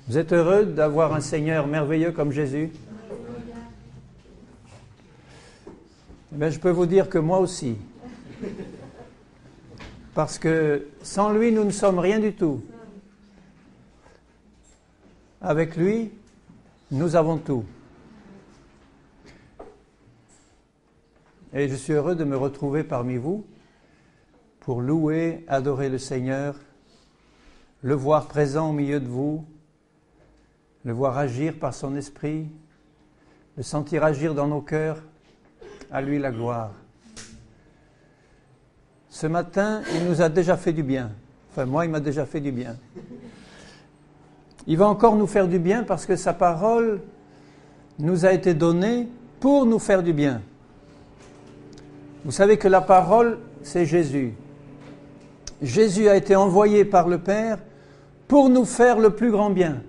Vous êtes heureux d'avoir un Seigneur merveilleux comme Jésus? Ben, je peux vous dire que moi aussi. Parce que sans lui, nous ne sommes rien du tout. Avec lui, nous avons tout. Et je suis heureux de me retrouver parmi vous pour louer, adorer le Seigneur, le voir présent au milieu de vous, le voir agir par son esprit, le sentir agir dans nos cœurs. À lui la gloire. Ce matin, il nous a déjà fait du bien. Enfin, moi, il m'a déjà fait du bien. Il va encore nous faire du bien parce que sa parole nous a été donnée pour nous faire du bien. Vous savez que la parole, c'est Jésus. Jésus a été envoyé par le Père pour nous faire le plus grand bien.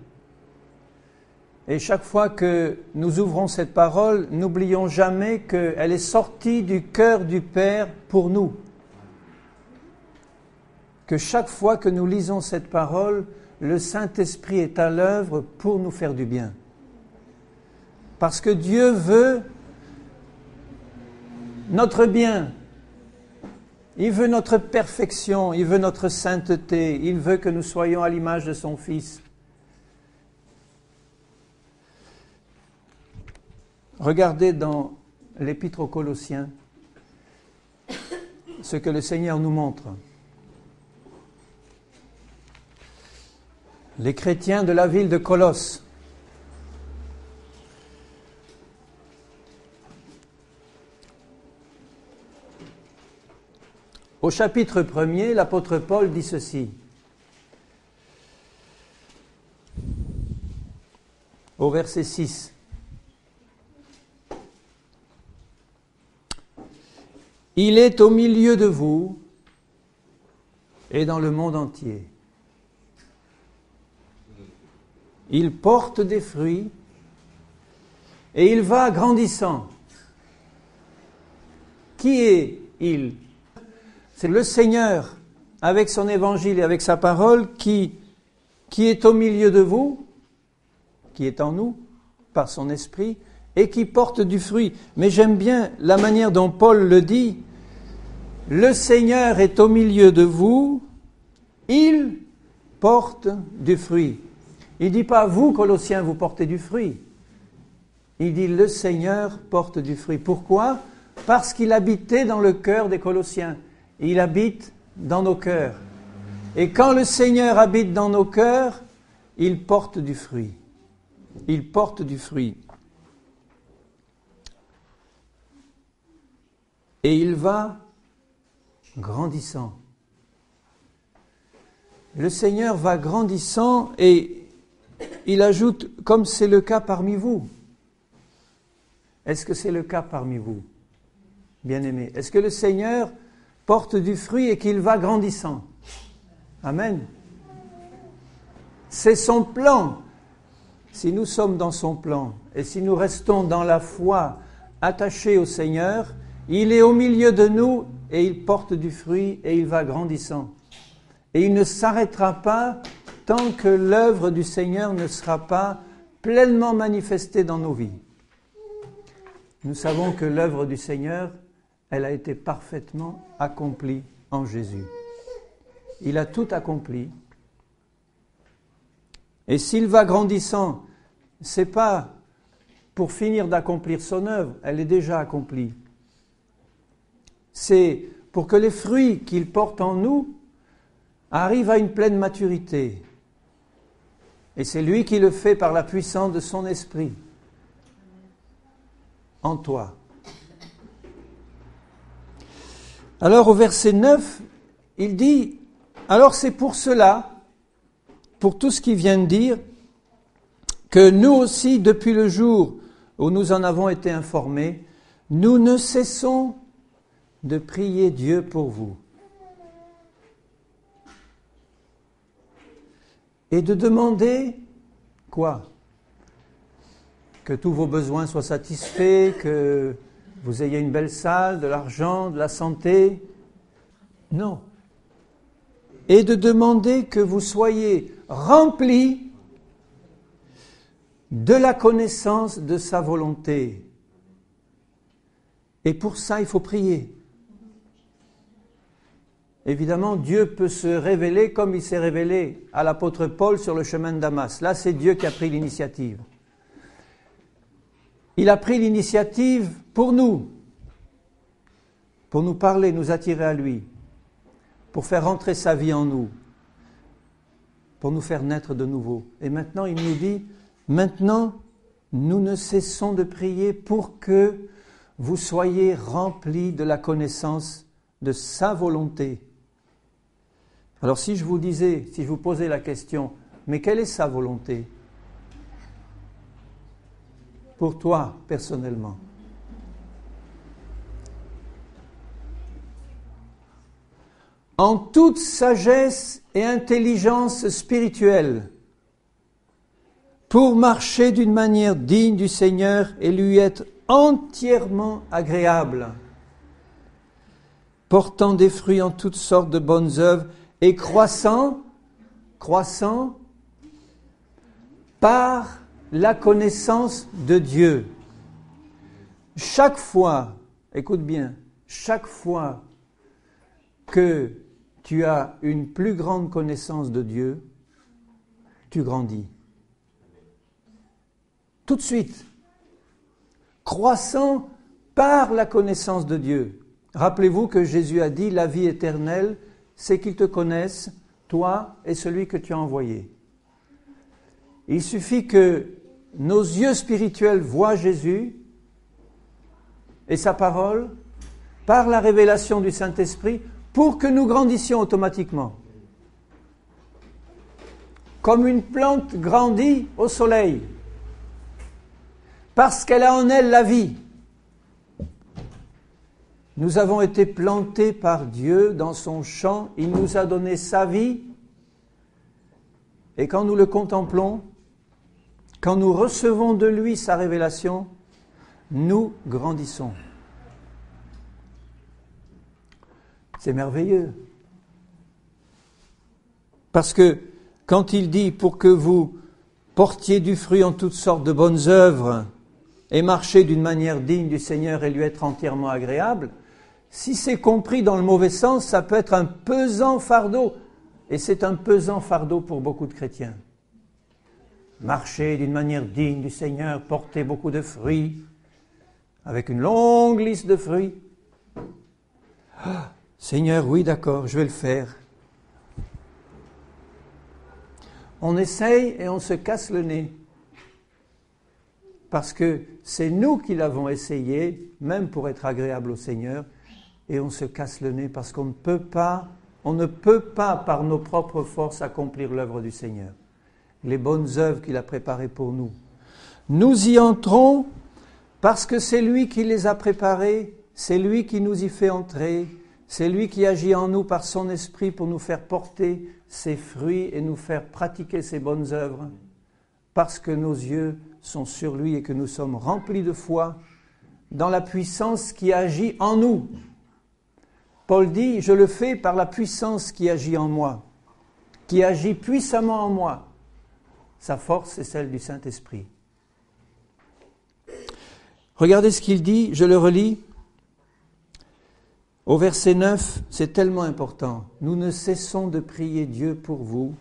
Et chaque fois que nous ouvrons cette parole, n'oublions jamais qu'elle est sortie du cœur du Père pour nous. Que chaque fois que nous lisons cette parole, le Saint-Esprit est à l'œuvre pour nous faire du bien. Parce que Dieu veut notre bien. Il veut notre perfection, il veut notre sainteté, il veut que nous soyons à l'image de son Fils. Regardez dans l'Épître aux Colossiens ce que le Seigneur nous montre. Les chrétiens de la ville de Colosse. Au chapitre 1er, l'apôtre Paul dit ceci. Au verset 6. Il est au milieu de vous et dans le monde entier. Il porte des fruits et il va grandissant. Qui est il? C'est le Seigneur, avec son évangile et avec sa parole, qui est au milieu de vous, qui est en nous, par son esprit, et qui porte du fruit. Mais j'aime bien la manière dont Paul le dit. Le Seigneur est au milieu de vous, il porte du fruit. Il ne dit pas vous, Colossiens, vous portez du fruit. Il dit le Seigneur porte du fruit. Pourquoi? Parce qu'il habitait dans le cœur des Colossiens. Il habite dans nos cœurs. Et quand le Seigneur habite dans nos cœurs, il porte du fruit. Il porte du fruit. Et il va grandissant. Le Seigneur va grandissant et il ajoute, comme c'est le cas parmi vous. Est-ce que c'est le cas parmi vous, bien-aimés? Est-ce que le Seigneur porte du fruit et qu'il va grandissant? Amen. C'est son plan. Si nous sommes dans son plan et si nous restons dans la foi attachés au Seigneur, il est au milieu de nous et il porte du fruit et il va grandissant. Et il ne s'arrêtera pas tant que l'œuvre du Seigneur ne sera pas pleinement manifestée dans nos vies. Nous savons que l'œuvre du Seigneur, elle a été parfaitement accomplie en Jésus. Il a tout accompli. Et s'il va grandissant, ce n'est pas pour finir d'accomplir son œuvre, elle est déjà accomplie. C'est pour que les fruits qu'il porte en nous arrivent à une pleine maturité. Et c'est lui qui le fait par la puissance de son esprit en toi. Alors au verset 9, il dit, alors c'est pour cela, pour tout ce qu'il vient de dire, que nous aussi, depuis le jour où nous en avons été informés, nous ne cessons de prier Dieu pour vous et de demander quoi? Que tous vos besoins soient satisfaits, que vous ayez une belle salle, de l'argent, de la santé? Non. Et de demander que vous soyez remplis de la connaissance de sa volonté. Et pour ça, il faut prier. Évidemment, Dieu peut se révéler comme il s'est révélé à l'apôtre Paul sur le chemin de Damas. Là, c'est Dieu qui a pris l'initiative. Il a pris l'initiative pour nous parler, nous attirer à lui, pour faire rentrer sa vie en nous, pour nous faire naître de nouveau. Et maintenant, il nous dit, maintenant, nous ne cessons de prier pour que vous soyez remplis de la connaissance de sa volonté. Alors si je vous posais la question, mais quelle est sa volonté pour toi personnellement? En toute sagesse et intelligence spirituelle, pour marcher d'une manière digne du Seigneur et lui être entièrement agréable, portant des fruits en toutes sortes de bonnes œuvres et croissant par la connaissance de Dieu. Chaque fois, écoute bien, chaque fois que tu as une plus grande connaissance de Dieu, tu grandis. Tout de suite. Croissant par la connaissance de Dieu. Rappelez-vous que Jésus a dit, la vie éternelle, c'est qu'ils te connaissent, toi et celui que tu as envoyé. Il suffit que nos yeux spirituels voient Jésus et sa parole par la révélation du Saint-Esprit pour que nous grandissions automatiquement. Comme une plante grandit au soleil, parce qu'elle a en elle la vie. Nous avons été plantés par Dieu dans son champ, il nous a donné sa vie, et quand nous le contemplons, quand nous recevons de lui sa révélation, nous grandissons. C'est merveilleux. Parce que quand il dit pour que vous portiez du fruit en toutes sortes de bonnes œuvres et marchiez d'une manière digne du Seigneur et lui être entièrement agréable, si c'est compris dans le mauvais sens, ça peut être un pesant fardeau. Et c'est un pesant fardeau pour beaucoup de chrétiens. Marcher d'une manière digne du Seigneur, porter beaucoup de fruits, avec une longue liste de fruits. Ah, Seigneur, oui, d'accord, je vais le faire. On essaye et on se casse le nez. Parce que c'est nous qui l'avons essayé, même pour être agréable au Seigneur, et on se casse le nez parce qu'on ne peut pas par nos propres forces accomplir l'œuvre du Seigneur. Les bonnes œuvres qu'il a préparées pour nous. Nous y entrons parce que c'est lui qui les a préparées, c'est lui qui nous y fait entrer, c'est lui qui agit en nous par son esprit pour nous faire porter ses fruits et nous faire pratiquer ses bonnes œuvres, parce que nos yeux sont sur lui et que nous sommes remplis de foi dans la puissance qui agit en nous. Paul dit, je le fais par la puissance qui agit en moi, qui agit puissamment en moi. Sa force est celle du Saint-Esprit. Regardez ce qu'il dit, je le relis. Au verset 9, c'est tellement important. Nous ne cessons de prier Dieu pour vous,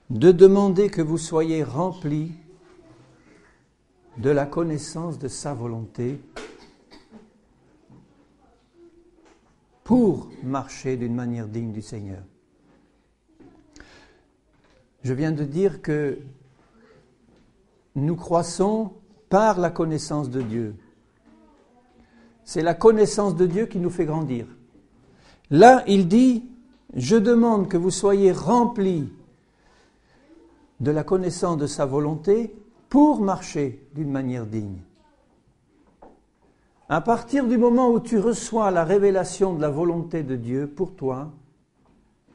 de demander que vous soyez remplis de la connaissance de sa volonté pour marcher d'une manière digne du Seigneur. Je viens de dire que nous croissons par la connaissance de Dieu. C'est la connaissance de Dieu qui nous fait grandir. Là, il dit, je demande que vous soyez remplis de la connaissance de sa volonté pour marcher d'une manière digne. À partir du moment où tu reçois la révélation de la volonté de Dieu pour toi,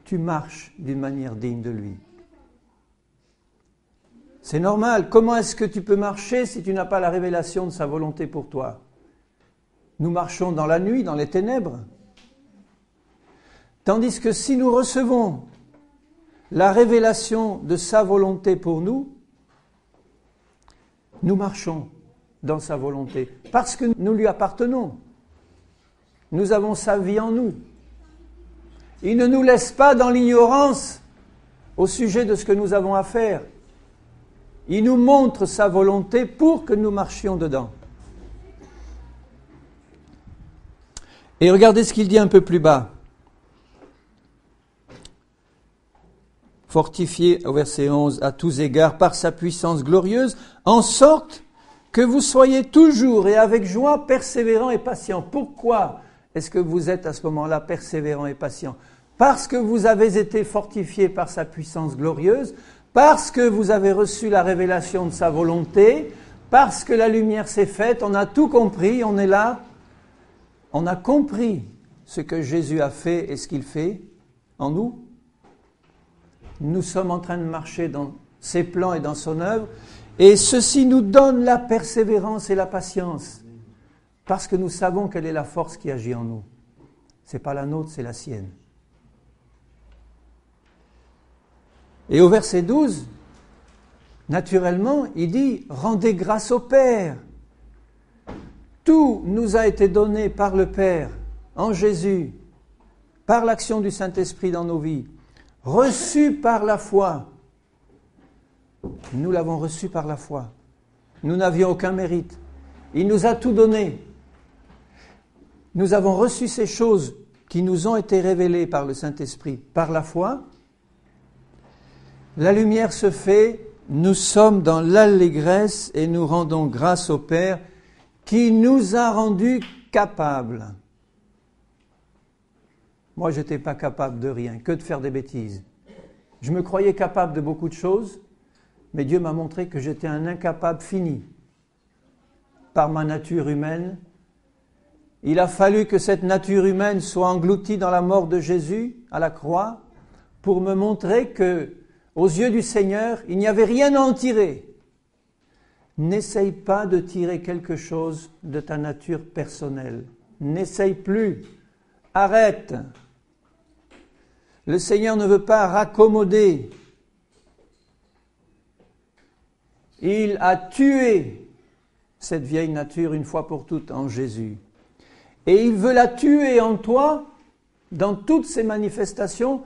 tu marches d'une manière digne de lui. C'est normal. Comment est-ce que tu peux marcher si tu n'as pas la révélation de sa volonté pour toi? Nous marchons dans la nuit, dans les ténèbres. Tandis que si nous recevons la révélation de sa volonté pour nous, nous marchons dans sa volonté, parce que nous lui appartenons. Nous avons sa vie en nous. Il ne nous laisse pas dans l'ignorance au sujet de ce que nous avons à faire. Il nous montre sa volonté pour que nous marchions dedans. Et regardez ce qu'il dit un peu plus bas. Fortifié, au verset 11, à tous égards par sa puissance glorieuse, en sorte que vous soyez toujours et avec joie persévérants et patients. Pourquoi est-ce que vous êtes à ce moment-là persévérants et patients? Parce que vous avez été fortifiés par sa puissance glorieuse, parce que vous avez reçu la révélation de sa volonté, parce que la lumière s'est faite, on a tout compris, on est là, on a compris ce que Jésus a fait et ce qu'il fait en nous. Nous sommes en train de marcher dans ses plans et dans son œuvre, et ceci nous donne la persévérance et la patience, parce que nous savons quelle est la force qui agit en nous. Ce n'est pas la nôtre, c'est la sienne. Et au verset 12, naturellement, il dit « Rendez grâce au Père ». Tout nous a été donné par le Père, en Jésus, par l'action du Saint-Esprit dans nos vies, reçu par la foi. Nous l'avons reçu par la foi. Nous n'avions aucun mérite. Il nous a tout donné. Nous avons reçu ces choses qui nous ont été révélées par le Saint-Esprit, par la foi. La lumière se fait, nous sommes dans l'allégresse et nous rendons grâce au Père qui nous a rendus capables. Moi, je n'étais pas capable de rien, que de faire des bêtises. Je me croyais capable de beaucoup de choses, mais Dieu m'a montré que j'étais un incapable fini. Par ma nature humaine, il a fallu que cette nature humaine soit engloutie dans la mort de Jésus à la croix pour me montrer que, aux yeux du Seigneur, il n'y avait rien à en tirer. N'essaye pas de tirer quelque chose de ta nature personnelle. N'essaye plus. Arrête. Le Seigneur ne veut pas raccommoder. Il a tué cette vieille nature une fois pour toutes en Jésus. Et il veut la tuer en toi dans toutes ses manifestations.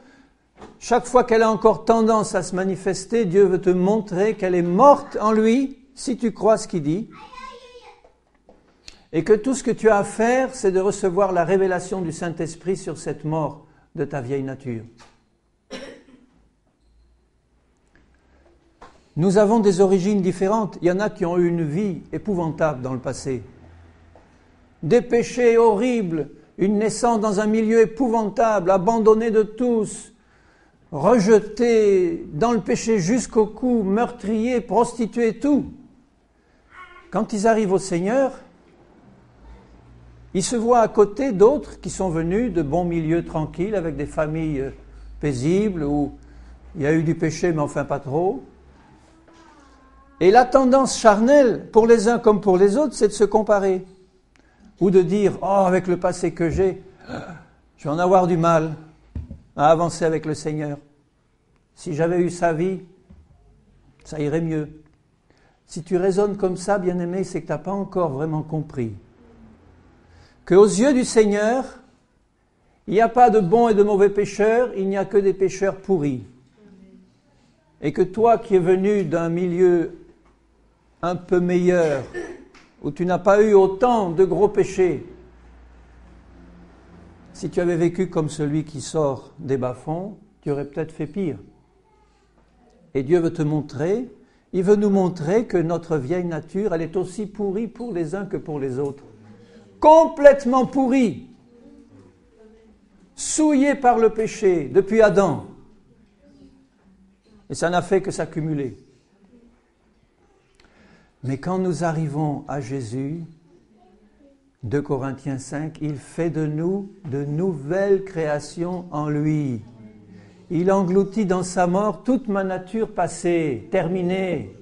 Chaque fois qu'elle a encore tendance à se manifester, Dieu veut te montrer qu'elle est morte en lui, si tu crois ce qu'il dit, et que tout ce que tu as à faire, c'est de recevoir la révélation du Saint-Esprit sur cette mort de ta vieille nature. Nous avons des origines différentes. Il y en a qui ont eu une vie épouvantable dans le passé. Des péchés horribles, une naissance dans un milieu épouvantable, abandonné de tous, rejetés dans le péché jusqu'au cou, meurtriers, prostitués, tout. Quand ils arrivent au Seigneur, ils se voient à côté d'autres qui sont venus de bons milieux tranquilles, avec des familles paisibles, où il y a eu du péché, mais enfin pas trop. Et la tendance charnelle, pour les uns comme pour les autres, c'est de se comparer. Ou de dire, oh, avec le passé que j'ai, je vais en avoir du mal à avancer avec le Seigneur. Si j'avais eu sa vie, ça irait mieux. Si tu raisonnes comme ça, bien-aimé, c'est que tu n'as pas encore vraiment compris qu'aux yeux du Seigneur, il n'y a pas de bons et de mauvais pécheurs, il n'y a que des pécheurs pourris. Et que toi qui es venu d'un milieu un peu meilleur, où tu n'as pas eu autant de gros péchés, si tu avais vécu comme celui qui sort des bas-fonds, tu aurais peut-être fait pire. Et Dieu veut te montrer, il veut nous montrer que notre vieille nature, elle est aussi pourrie pour les uns que pour les autres. Complètement pourrie, souillée par le péché depuis Adam. Et ça n'a fait que s'accumuler. Mais quand nous arrivons à Jésus, 2 Corinthiens 5, il fait de nous de nouvelles créations en lui. Il engloutit dans sa mort toute ma nature passée, terminée.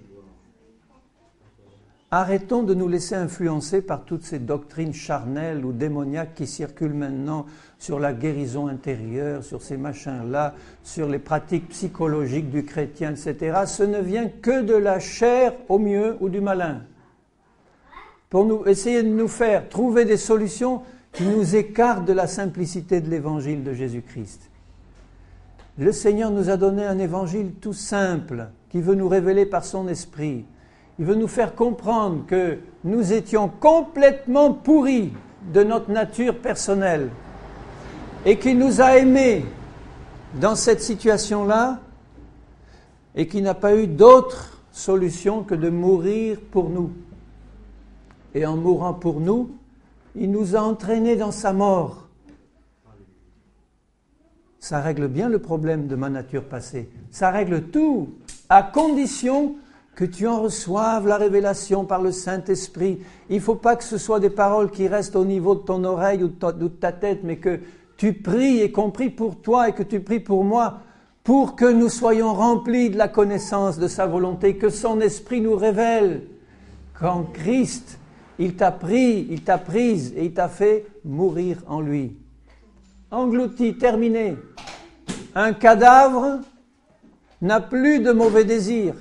Arrêtons de nous laisser influencer par toutes ces doctrines charnelles ou démoniaques qui circulent maintenant sur la guérison intérieure, sur ces machins-là, sur les pratiques psychologiques du chrétien, etc. Ce ne vient que de la chair au mieux ou du malin. Pour nous essayer de nous faire trouver des solutions qui nous écartent de la simplicité de l'évangile de Jésus-Christ. Le Seigneur nous a donné un évangile tout simple, qui veut nous révéler par son esprit. Il veut nous faire comprendre que nous étions complètement pourris de notre nature personnelle et qu'il nous a aimés dans cette situation-là et qu'il n'a pas eu d'autre solution que de mourir pour nous. Et en mourant pour nous, il nous a entraînés dans sa mort. Ça règle bien le problème de ma nature passée. Ça règle tout, à condition que tu en reçoives la révélation par le Saint-Esprit. Il ne faut pas que ce soit des paroles qui restent au niveau de ton oreille ou de ta tête, mais que tu pries, y compris pour toi et que tu pries pour moi, pour que nous soyons remplis de la connaissance de sa volonté, que son Esprit nous révèle qu'en Christ, il t'a pris, il t'a prise et il t'a fait mourir en lui. Englouti, terminé. Un cadavre n'a plus de mauvais désirs.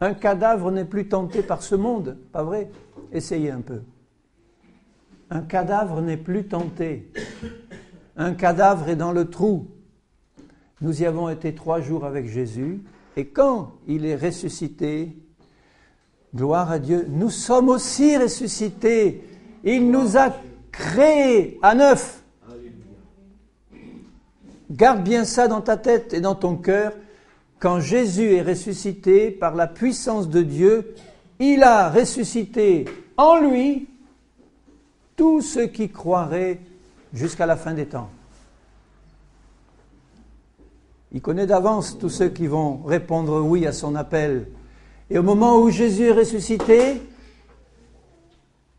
Un cadavre n'est plus tenté par ce monde, pas vrai? Essayez un peu. Un cadavre n'est plus tenté. Un cadavre est dans le trou. Nous y avons été 3 jours avec Jésus, et quand il est ressuscité, gloire à Dieu, nous sommes aussi ressuscités. Il nous a créés à neuf. Garde bien ça dans ta tête et dans ton cœur. Quand Jésus est ressuscité par la puissance de Dieu, il a ressuscité en lui tous ceux qui croiraient jusqu'à la fin des temps. Il connaît d'avance tous ceux qui vont répondre oui à son appel. Et au moment où Jésus est ressuscité,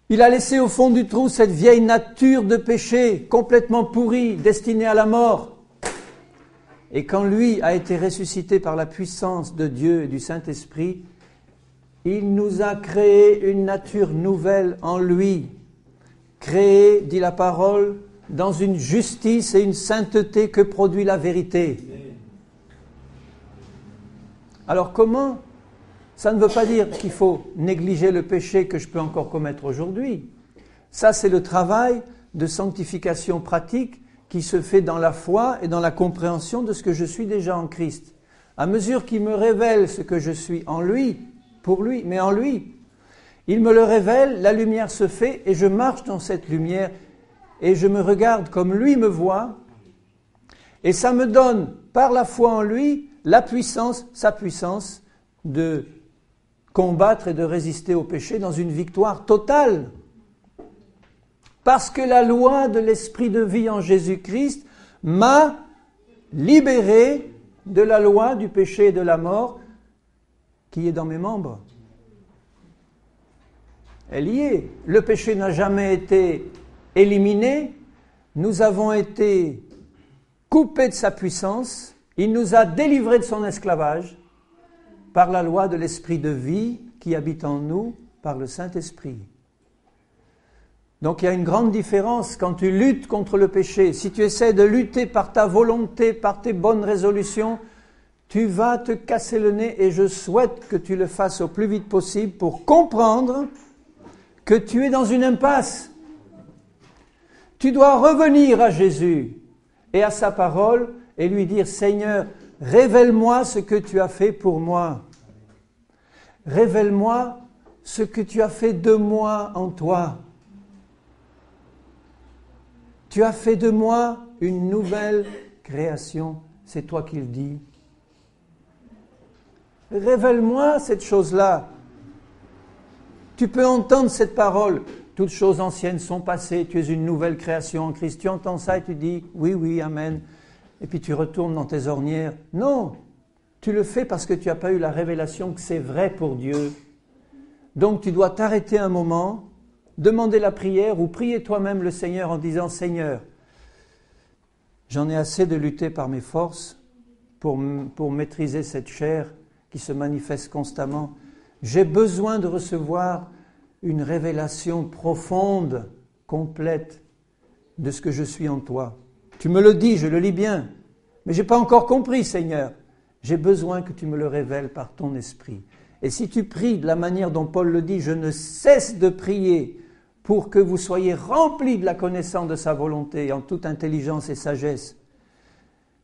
il a laissé au fond du trou cette vieille nature de péché complètement pourrie, destinée à la mort. Et quand lui a été ressuscité par la puissance de Dieu et du Saint-Esprit, il nous a créé une nature nouvelle en lui, créée, dit la parole, dans une justice et une sainteté que produit la vérité. Alors comment? Ça ne veut pas dire qu'il faut négliger le péché que je peux encore commettre aujourd'hui. Ça, c'est le travail de sanctification pratique qui se fait dans la foi et dans la compréhension de ce que je suis déjà en Christ. À mesure qu'il me révèle ce que je suis en lui, pour lui, mais en lui, il me le révèle, la lumière se fait et je marche dans cette lumière et je me regarde comme lui me voit et ça me donne, par la foi en lui, la puissance, sa puissance de combattre et de résister au péché dans une victoire totale. Parce que la loi de l'esprit de vie en Jésus-Christ m'a libéré de la loi du péché et de la mort qui est dans mes membres. Elle y est. Le péché n'a jamais été éliminé. Nous avons été coupés de sa puissance. Il nous a délivrés de son esclavage par la loi de l'esprit de vie qui habite en nous par le Saint-Esprit. Donc il y a une grande différence quand tu luttes contre le péché. Si tu essaies de lutter par ta volonté, par tes bonnes résolutions, tu vas te casser le nez et je souhaite que tu le fasses au plus vite possible pour comprendre que tu es dans une impasse. Tu dois revenir à Jésus et à sa parole et lui dire « Seigneur, révèle-moi ce que tu as fait pour moi. Révèle-moi ce que tu as fait de moi en toi. Tu as fait de moi une nouvelle création. » C'est toi qui le dis. Révèle-moi cette chose-là. Tu peux entendre cette parole. Toutes choses anciennes sont passées. Tu es une nouvelle création en Christ. Tu entends ça et tu dis « Oui, oui, amen ». Et puis tu retournes dans tes ornières. Non, tu le fais parce que tu n'as pas eu la révélation que c'est vrai pour Dieu. Donc tu dois t'arrêter un moment, demander la prière ou prier toi-même le Seigneur en disant « Seigneur, j'en ai assez de lutter par mes forces pour maîtriser cette chair qui se manifeste constamment. J'ai besoin de recevoir une révélation profonde, complète de ce que je suis en toi. Tu me le dis, je le lis bien, mais je n'ai pas encore compris, Seigneur. J'ai besoin que tu me le révèles par ton esprit. Et si tu pries de la manière dont Paul le dit, je ne cesse de prier pour que vous soyez remplis de la connaissance de sa volonté en toute intelligence et sagesse.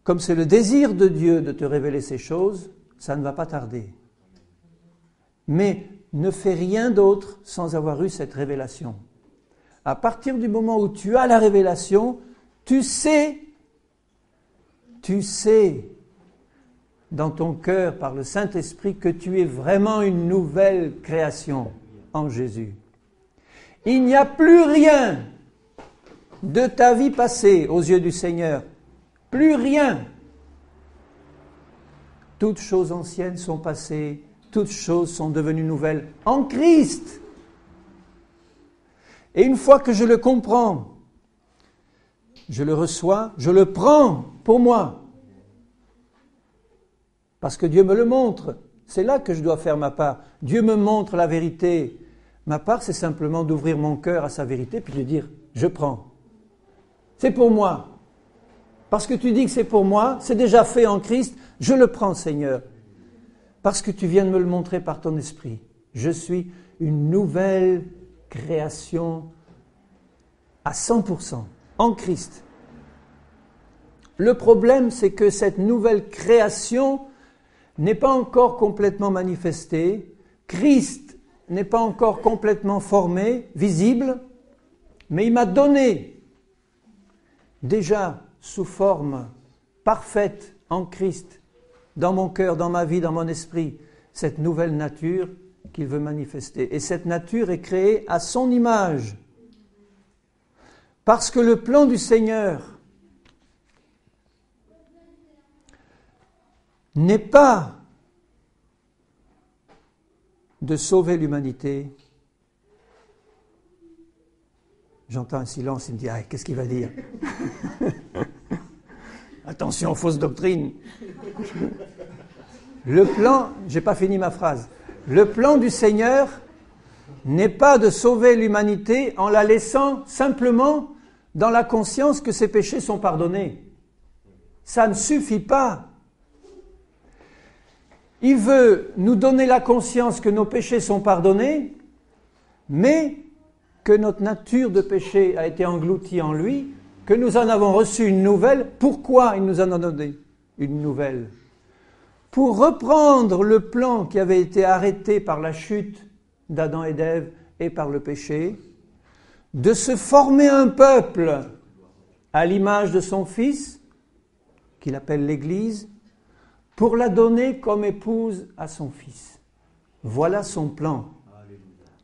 Comme c'est le désir de Dieu de te révéler ces choses, ça ne va pas tarder. Mais ne fais rien d'autre sans avoir eu cette révélation. À partir du moment où tu as la révélation, tu sais dans ton cœur par le Saint-Esprit que tu es vraiment une nouvelle création en Jésus. Il n'y a plus rien de ta vie passée aux yeux du Seigneur. Plus rien. Toutes choses anciennes sont passées, toutes choses sont devenues nouvelles en Christ. Et une fois que je le comprends, je le reçois, je le prends pour moi. Parce que Dieu me le montre. C'est là que je dois faire ma part. Dieu me montre la vérité. Ma part, c'est simplement d'ouvrir mon cœur à sa vérité, puis de dire, je prends. C'est pour moi. Parce que tu dis que c'est pour moi, c'est déjà fait en Christ, je le prends, Seigneur. Parce que tu viens de me le montrer par ton esprit. Je suis une nouvelle création à 100% en Christ. Le problème, c'est que cette nouvelle création n'est pas encore complètement manifestée. Christ n'est pas encore complètement formé, visible, mais il m'a donné déjà sous forme parfaite en Christ, dans mon cœur, dans ma vie, dans mon esprit, cette nouvelle nature qu'il veut manifester. Et cette nature est créée à son image. Parce que le plan du Seigneur n'est pas de sauver l'humanité. J'entends un silence, il me dit, ah, qu'est-ce qu'il va dire? Attention, fausse doctrine. Le plan, j'ai pas fini ma phrase. Le plan du Seigneur n'est pas de sauver l'humanité en la laissant simplement dans la conscience que ses péchés sont pardonnés. Ça ne suffit pas. Il veut nous donner la conscience que nos péchés sont pardonnés, mais que notre nature de péché a été engloutie en lui, que nous en avons reçu une nouvelle. Pourquoi il nous en a donné une nouvelle? Pour reprendre le plan qui avait été arrêté par la chute d'Adam et d'Ève et par le péché, de se former un peuple à l'image de son Fils, qu'il appelle l'Église, pour la donner comme épouse à son Fils. Voilà son plan.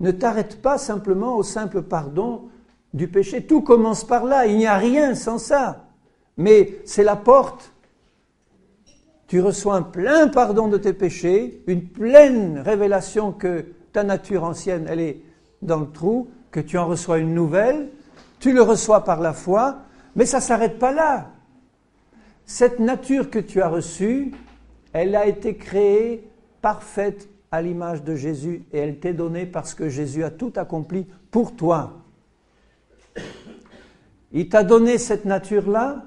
Ne t'arrête pas simplement au simple pardon du péché. Tout commence par là. Il n'y a rien sans ça. Mais c'est la porte. Tu reçois un plein pardon de tes péchés, une pleine révélation que ta nature ancienne, elle est dans le trou, que tu en reçois une nouvelle. Tu le reçois par la foi, mais ça ne s'arrête pas là. Cette nature que tu as reçue, elle a été créée parfaite à l'image de Jésus et elle t'est donnée parce que Jésus a tout accompli pour toi. Il t'a donné cette nature-là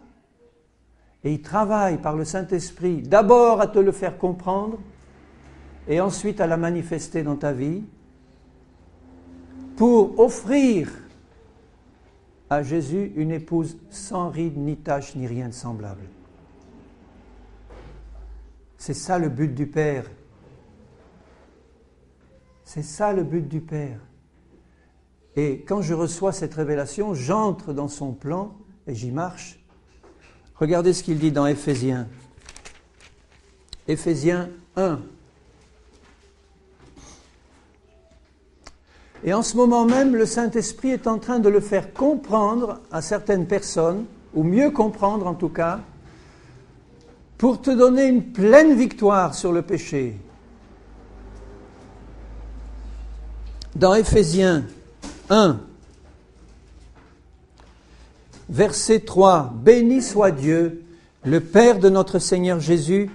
et il travaille par le Saint-Esprit d'abord à te le faire comprendre et ensuite à la manifester dans ta vie pour offrir à Jésus une épouse sans ride, ni tache, ni rien de semblable. C'est ça le but du Père. C'est ça le but du Père. Et quand je reçois cette révélation, j'entre dans son plan et j'y marche. Regardez ce qu'il dit dans Éphésiens. Éphésiens 1. Et en ce moment même, le Saint-Esprit est en train de le faire comprendre à certaines personnes, ou mieux comprendre en tout cas, pour te donner une pleine victoire sur le péché. Dans Éphésiens 1, verset 3, « Béni soit Dieu, le Père de notre Seigneur Jésus,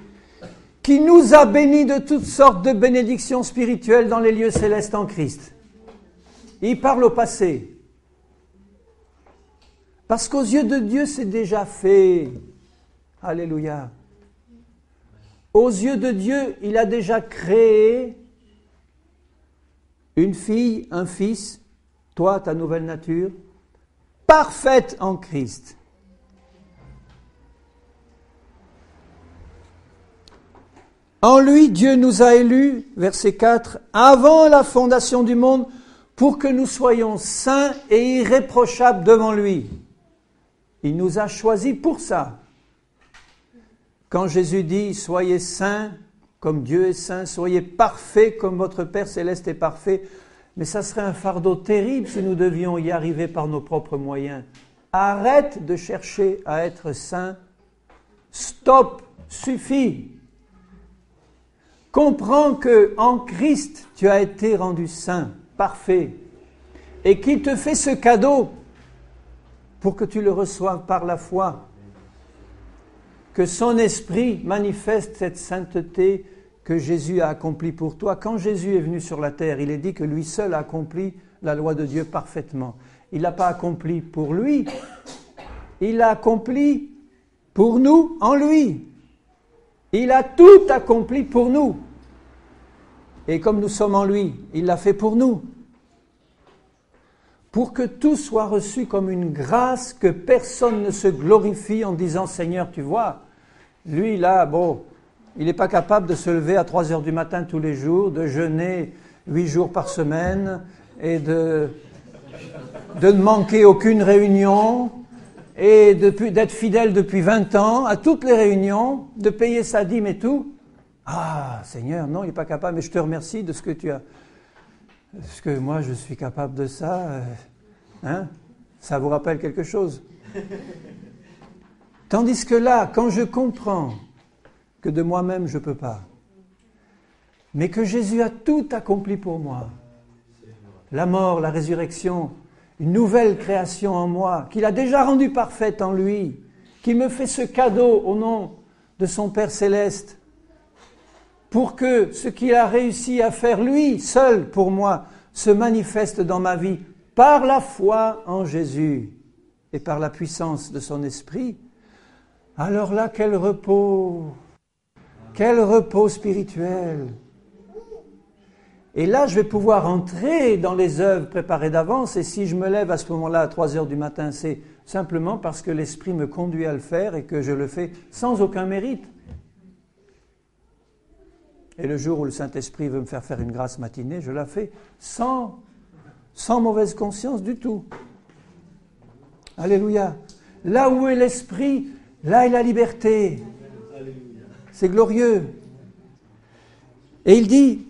qui nous a bénis de toutes sortes de bénédictions spirituelles dans les lieux célestes en Christ. » Il parle au passé. Parce qu'aux yeux de Dieu, c'est déjà fait. Alléluia. Aux yeux de Dieu, il a déjà créé une fille, un fils, toi, ta nouvelle nature, parfaite en Christ. En lui, Dieu nous a élus, verset 4, avant la fondation du monde, pour que nous soyons saints et irréprochables devant lui. Il nous a choisis pour ça. Quand Jésus dit « Soyez saints comme Dieu est saint, soyez parfaits comme votre Père céleste est parfait », mais ça serait un fardeau terrible si nous devions y arriver par nos propres moyens. Arrête de chercher à être saint. Stop, suffit. Comprends que en Christ, tu as été rendu saint, parfait, et qu'il te fait ce cadeau pour que tu le reçoives par la foi. Que son esprit manifeste cette sainteté que Jésus a accomplie pour toi. Quand Jésus est venu sur la terre, il est dit que lui seul a accompli la loi de Dieu parfaitement. Il ne l'a pas accompli pour lui, il l'a accompli pour nous en lui. Il a tout accompli pour nous. Et comme nous sommes en lui, il l'a fait pour nous. Pour que tout soit reçu comme une grâce, que personne ne se glorifie en disant « Seigneur, tu vois, lui là, bon, il n'est pas capable de se lever à 3 heures du matin tous les jours, de jeûner 8 jours par semaine et de ne manquer aucune réunion et d'être fidèle depuis 20 ans à toutes les réunions, de payer sa dîme et tout. Ah, Seigneur, non, il n'est pas capable, mais je te remercie de ce que tu as... Est-ce que moi je suis capable de ça? Hein? Ça vous rappelle quelque chose? Tandis que là, quand je comprends que de moi-même je ne peux pas, mais que Jésus a tout accompli pour moi, la mort, la résurrection, une nouvelle création en moi, qu'il a déjà rendue parfaite en lui, qu'il me fait ce cadeau au nom de son Père Céleste, pour que ce qu'il a réussi à faire lui, seul pour moi, se manifeste dans ma vie par la foi en Jésus et par la puissance de son esprit, alors là, quel repos spirituel. Et là, je vais pouvoir entrer dans les œuvres préparées d'avance, et si je me lève à ce moment-là à 3 heures du matin, c'est simplement parce que l'Esprit me conduit à le faire et que je le fais sans aucun mérite. Et le jour où le Saint-Esprit veut me faire faire une grâce matinée, je la fais sans mauvaise conscience du tout. Alléluia. Là où est l'Esprit, là est la liberté. C'est glorieux. Et il dit,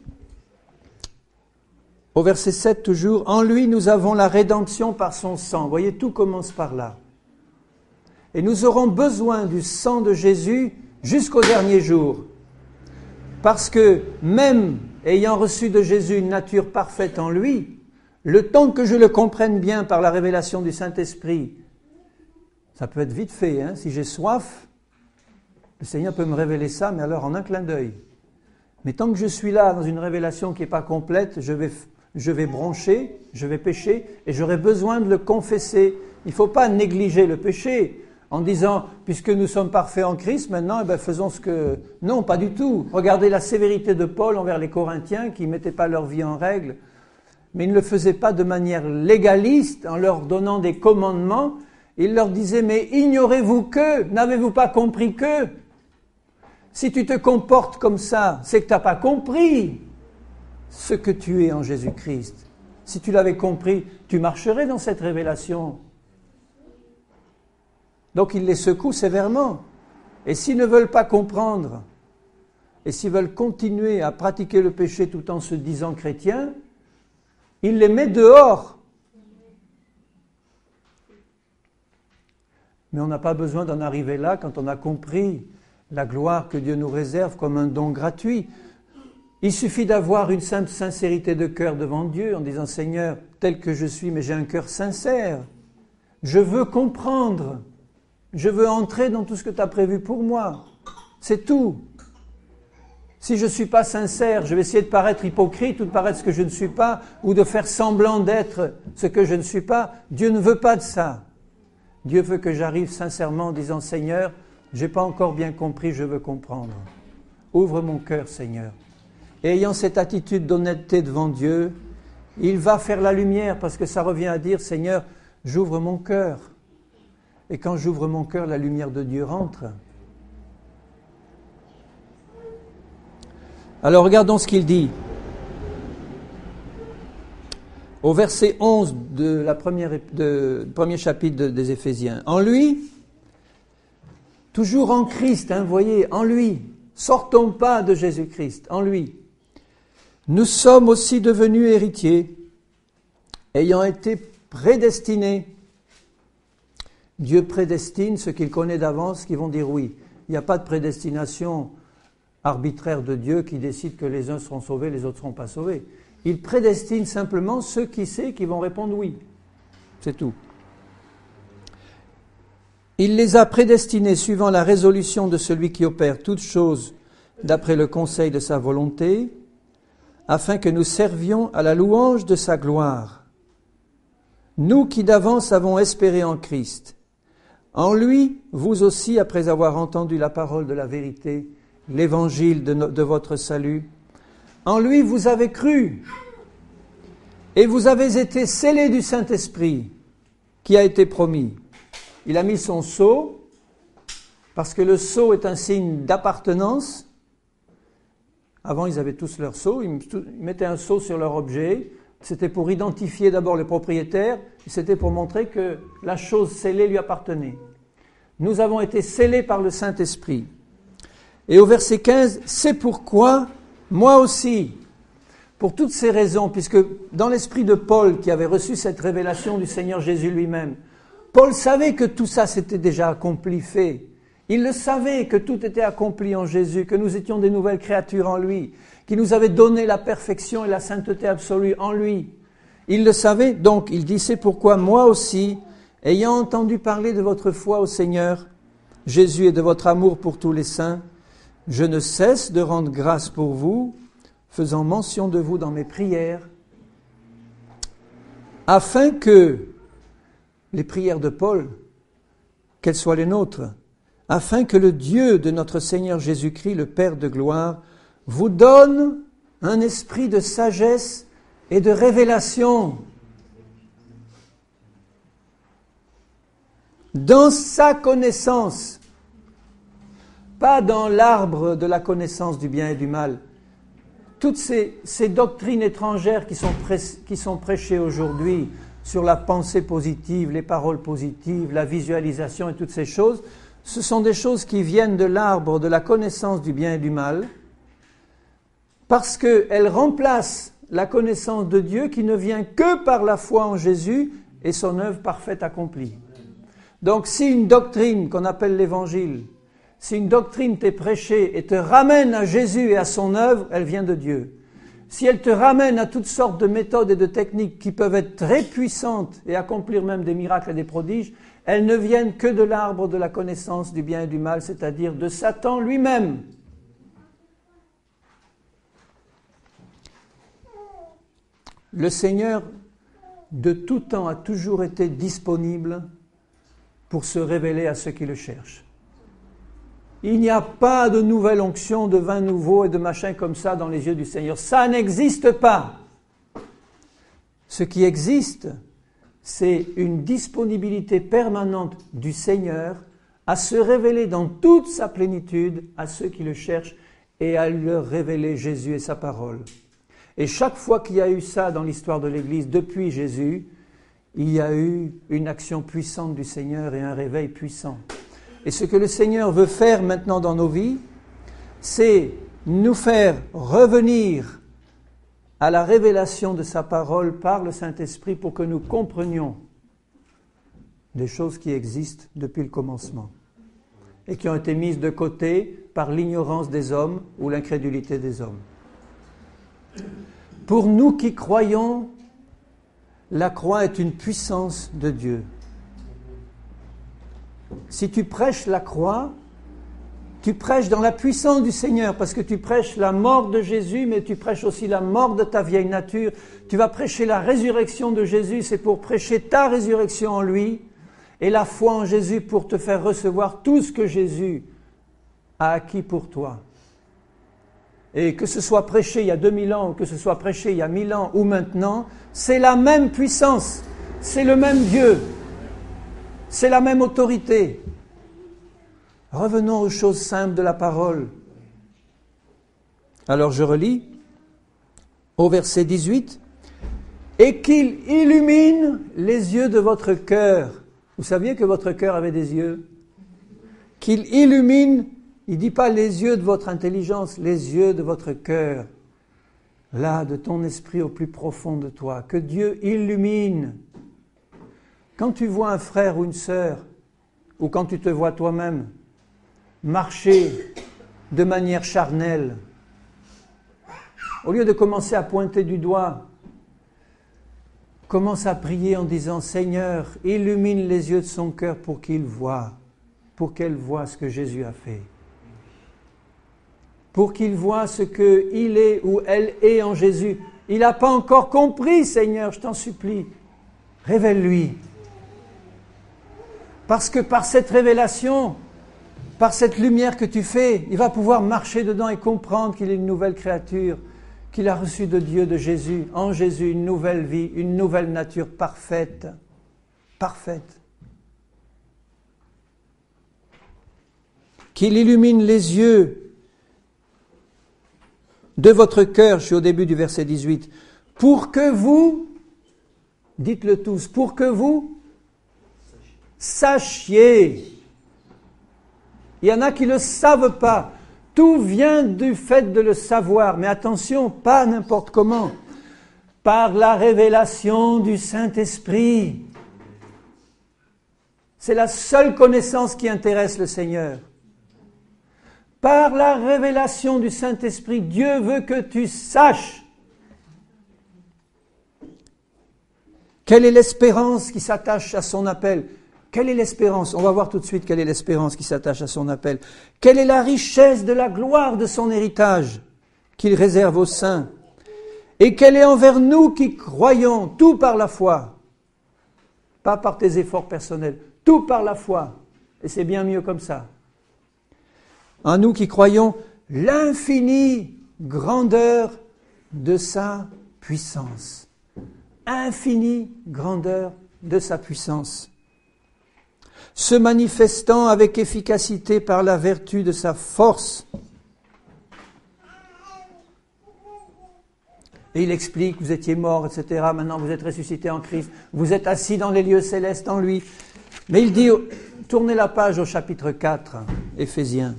au verset 7 toujours, « En lui nous avons la rédemption par son sang. » Vous voyez, tout commence par là. Et nous aurons besoin du sang de Jésus jusqu'au dernier jour. Parce que même ayant reçu de Jésus une nature parfaite en lui, le temps que je le comprenne bien par la révélation du Saint-Esprit, ça peut être vite fait, hein, si j'ai soif, le Seigneur peut me révéler ça, mais alors en un clin d'œil. Mais tant que je suis là dans une révélation qui n'est pas complète, je vais broncher, je vais pécher, et j'aurai besoin de le confesser. Il ne faut pas négliger le péché en disant, puisque nous sommes parfaits en Christ, maintenant, faisons ce que... Non, pas du tout. Regardez la sévérité de Paul envers les Corinthiens qui ne mettaient pas leur vie en règle, mais il ne le faisait pas de manière légaliste en leur donnant des commandements. Il leur disait, mais ignorez-vous que, n'avez-vous pas compris que? Si tu te comportes comme ça, c'est que tu n'as pas compris ce que tu es en Jésus-Christ. Si tu l'avais compris, tu marcherais dans cette révélation. Donc il les secoue sévèrement. Et s'ils ne veulent pas comprendre, et s'ils veulent continuer à pratiquer le péché tout en se disant chrétiens, il les met dehors. Mais on n'a pas besoin d'en arriver là quand on a compris la gloire que Dieu nous réserve comme un don gratuit. Il suffit d'avoir une simple sincérité de cœur devant Dieu en disant « Seigneur, tel que je suis, mais j'ai un cœur sincère. Je veux comprendre. Je veux entrer dans tout ce que tu as prévu pour moi. » C'est tout. Si je ne suis pas sincère, je vais essayer de paraître hypocrite ou de paraître ce que je ne suis pas, ou de faire semblant d'être ce que je ne suis pas. Dieu ne veut pas de ça. Dieu veut que j'arrive sincèrement en disant, Seigneur, je n'ai pas encore bien compris, je veux comprendre. Ouvre mon cœur, Seigneur. Et ayant cette attitude d'honnêteté devant Dieu, il va faire la lumière, parce que ça revient à dire, Seigneur, j'ouvre mon cœur. Et quand j'ouvre mon cœur, la lumière de Dieu rentre. Alors regardons ce qu'il dit. Au verset 11 du premier chapitre des Éphésiens. En lui, toujours en Christ, vous voyez, en lui, sortons pas de Jésus-Christ, en lui. Nous sommes aussi devenus héritiers, ayant été prédestinés. Dieu prédestine ceux qu'il connaît d'avance qui vont dire oui. Il n'y a pas de prédestination arbitraire de Dieu qui décide que les uns seront sauvés, les autres ne seront pas sauvés. Il prédestine simplement ceux qui sait qui vont répondre oui. C'est tout. Il les a prédestinés suivant la résolution de celui qui opère toutes choses d'après le conseil de sa volonté, afin que nous servions à la louange de sa gloire. Nous qui d'avance avons espéré en Christ. En lui, vous aussi, après avoir entendu la parole de la vérité, l'évangile de votre salut, en lui vous avez cru, et vous avez été scellés du Saint-Esprit, qui a été promis. Il a mis son sceau, parce que le sceau est un signe d'appartenance. Avant, ils avaient tous leur sceau, ils mettaient un sceau sur leur objet. C'était pour identifier d'abord le propriétaire, et c'était pour montrer que la chose scellée lui appartenait. Nous avons été scellés par le Saint-Esprit. Et au verset 15, c'est pourquoi, moi aussi, pour toutes ces raisons, puisque dans l'esprit de Paul, qui avait reçu cette révélation du Seigneur Jésus lui-même, Paul savait que tout ça s'était déjà accompli, fait. Il le savait que tout était accompli en Jésus, que nous étions des nouvelles créatures en lui, qu'il nous avait donné la perfection et la sainteté absolue en lui. Il le savait, donc il dit, c'est pourquoi moi aussi, ayant entendu parler de votre foi au Seigneur Jésus et de votre amour pour tous les saints, je ne cesse de rendre grâce pour vous, faisant mention de vous dans mes prières, afin que les prières de Paul, qu'elles soient les nôtres, afin que le Dieu de notre Seigneur Jésus-Christ, le Père de gloire, vous donne un esprit de sagesse et de révélation dans sa connaissance, pas dans l'arbre de la connaissance du bien et du mal. Toutes ces doctrines étrangères qui sont prêchées aujourd'hui sur la pensée positive, les paroles positives, la visualisation et toutes ces choses, ce sont des choses qui viennent de l'arbre de la connaissance du bien et du mal, parce qu'elles remplacent la connaissance de Dieu qui ne vient que par la foi en Jésus et son œuvre parfaite accomplie. Donc si une doctrine qu'on appelle l'évangile, si une doctrine t'est prêchée et te ramène à Jésus et à son œuvre, elle vient de Dieu. Si elle te ramène à toutes sortes de méthodes et de techniques qui peuvent être très puissantes et accomplir même des miracles et des prodiges, elles ne viennent que de l'arbre de la connaissance du bien et du mal, c'est-à-dire de Satan lui-même. Le Seigneur, de tout temps, a toujours été disponible pour se révéler à ceux qui le cherchent. Il n'y a pas de nouvelle onction, de vin nouveau et de machin comme ça dans les yeux du Seigneur. Ça n'existe pas. Ce qui existe, c'est une disponibilité permanente du Seigneur à se révéler dans toute sa plénitude à ceux qui le cherchent et à leur révéler Jésus et sa parole. Et chaque fois qu'il y a eu ça dans l'histoire de l'Église depuis Jésus, il y a eu une action puissante du Seigneur et un réveil puissant. Et ce que le Seigneur veut faire maintenant dans nos vies, c'est nous faire revenir à la révélation de sa parole par le Saint-Esprit pour que nous comprenions des choses qui existent depuis le commencement et qui ont été mises de côté par l'ignorance des hommes ou l'incrédulité des hommes. Pour nous qui croyons, la croix est une puissance de Dieu. Si tu prêches la croix, Tu prêches dans la puissance du Seigneur parce que tu prêches la mort de Jésus, mais tu prêches aussi la mort de ta vieille nature. Tu vas prêcher la résurrection de Jésus, c'est pour prêcher ta résurrection en lui et la foi en Jésus pour te faire recevoir tout ce que Jésus a acquis pour toi. Et que ce soit prêché il y a 2000 ans, ou que ce soit prêché il y a 1000 ans ou maintenant, c'est la même puissance, c'est le même Dieu, c'est la même autorité. Revenons aux choses simples de la parole. Alors je relis au verset 18. Et qu'il illumine les yeux de votre cœur. Vous saviez que votre cœur avait des yeux? Qu'il illumine, il ne dit pas les yeux de votre intelligence, les yeux de votre cœur. Là, de ton esprit au plus profond de toi. Que Dieu illumine. Quand tu vois un frère ou une sœur, ou quand tu te vois toi-même, marcher de manière charnelle, au lieu de commencer à pointer du doigt, commence à prier en disant « Seigneur, illumine les yeux de son cœur pour qu'il voie, pour qu'elle voie ce que Jésus a fait. Pour qu'il voie ce qu'il est ou elle est en Jésus. Il n'a pas encore compris, Seigneur, je t'en supplie. Révèle-lui. Parce que par cette révélation, par cette lumière que tu fais, il va pouvoir marcher dedans et comprendre qu'il est une nouvelle créature, qu'il a reçu de Dieu, de Jésus, en Jésus, une nouvelle vie, une nouvelle nature parfaite. Parfaite. Qu'il illumine les yeux de votre cœur, je suis au début du verset 18, pour que vous, dites-le tous, pour que vous sachiez. Il y en a qui ne le savent pas. Tout vient du fait de le savoir. Mais attention, pas n'importe comment. Par la révélation du Saint-Esprit. C'est la seule connaissance qui intéresse le Seigneur. Par la révélation du Saint-Esprit, Dieu veut que tu saches quelle est l'espérance qui s'attache à son appel. Quelle est l'espérance? On va voir tout de suite quelle est l'espérance qui s'attache à son appel. Quelle est la richesse de la gloire de son héritage qu'il réserve aux saints? Et quelle est envers nous qui croyons, tout par la foi, pas par tes efforts personnels, tout par la foi. Et c'est bien mieux comme ça. En nous qui croyons l'infinie grandeur de sa puissance. Infinie grandeur de sa puissance. Se manifestant avec efficacité par la vertu de sa force. Et il explique, vous étiez morts, etc. Maintenant vous êtes ressuscités en Christ. Vous êtes assis dans les lieux célestes en lui. Mais il dit, tournez la page au chapitre 4, Éphésiens.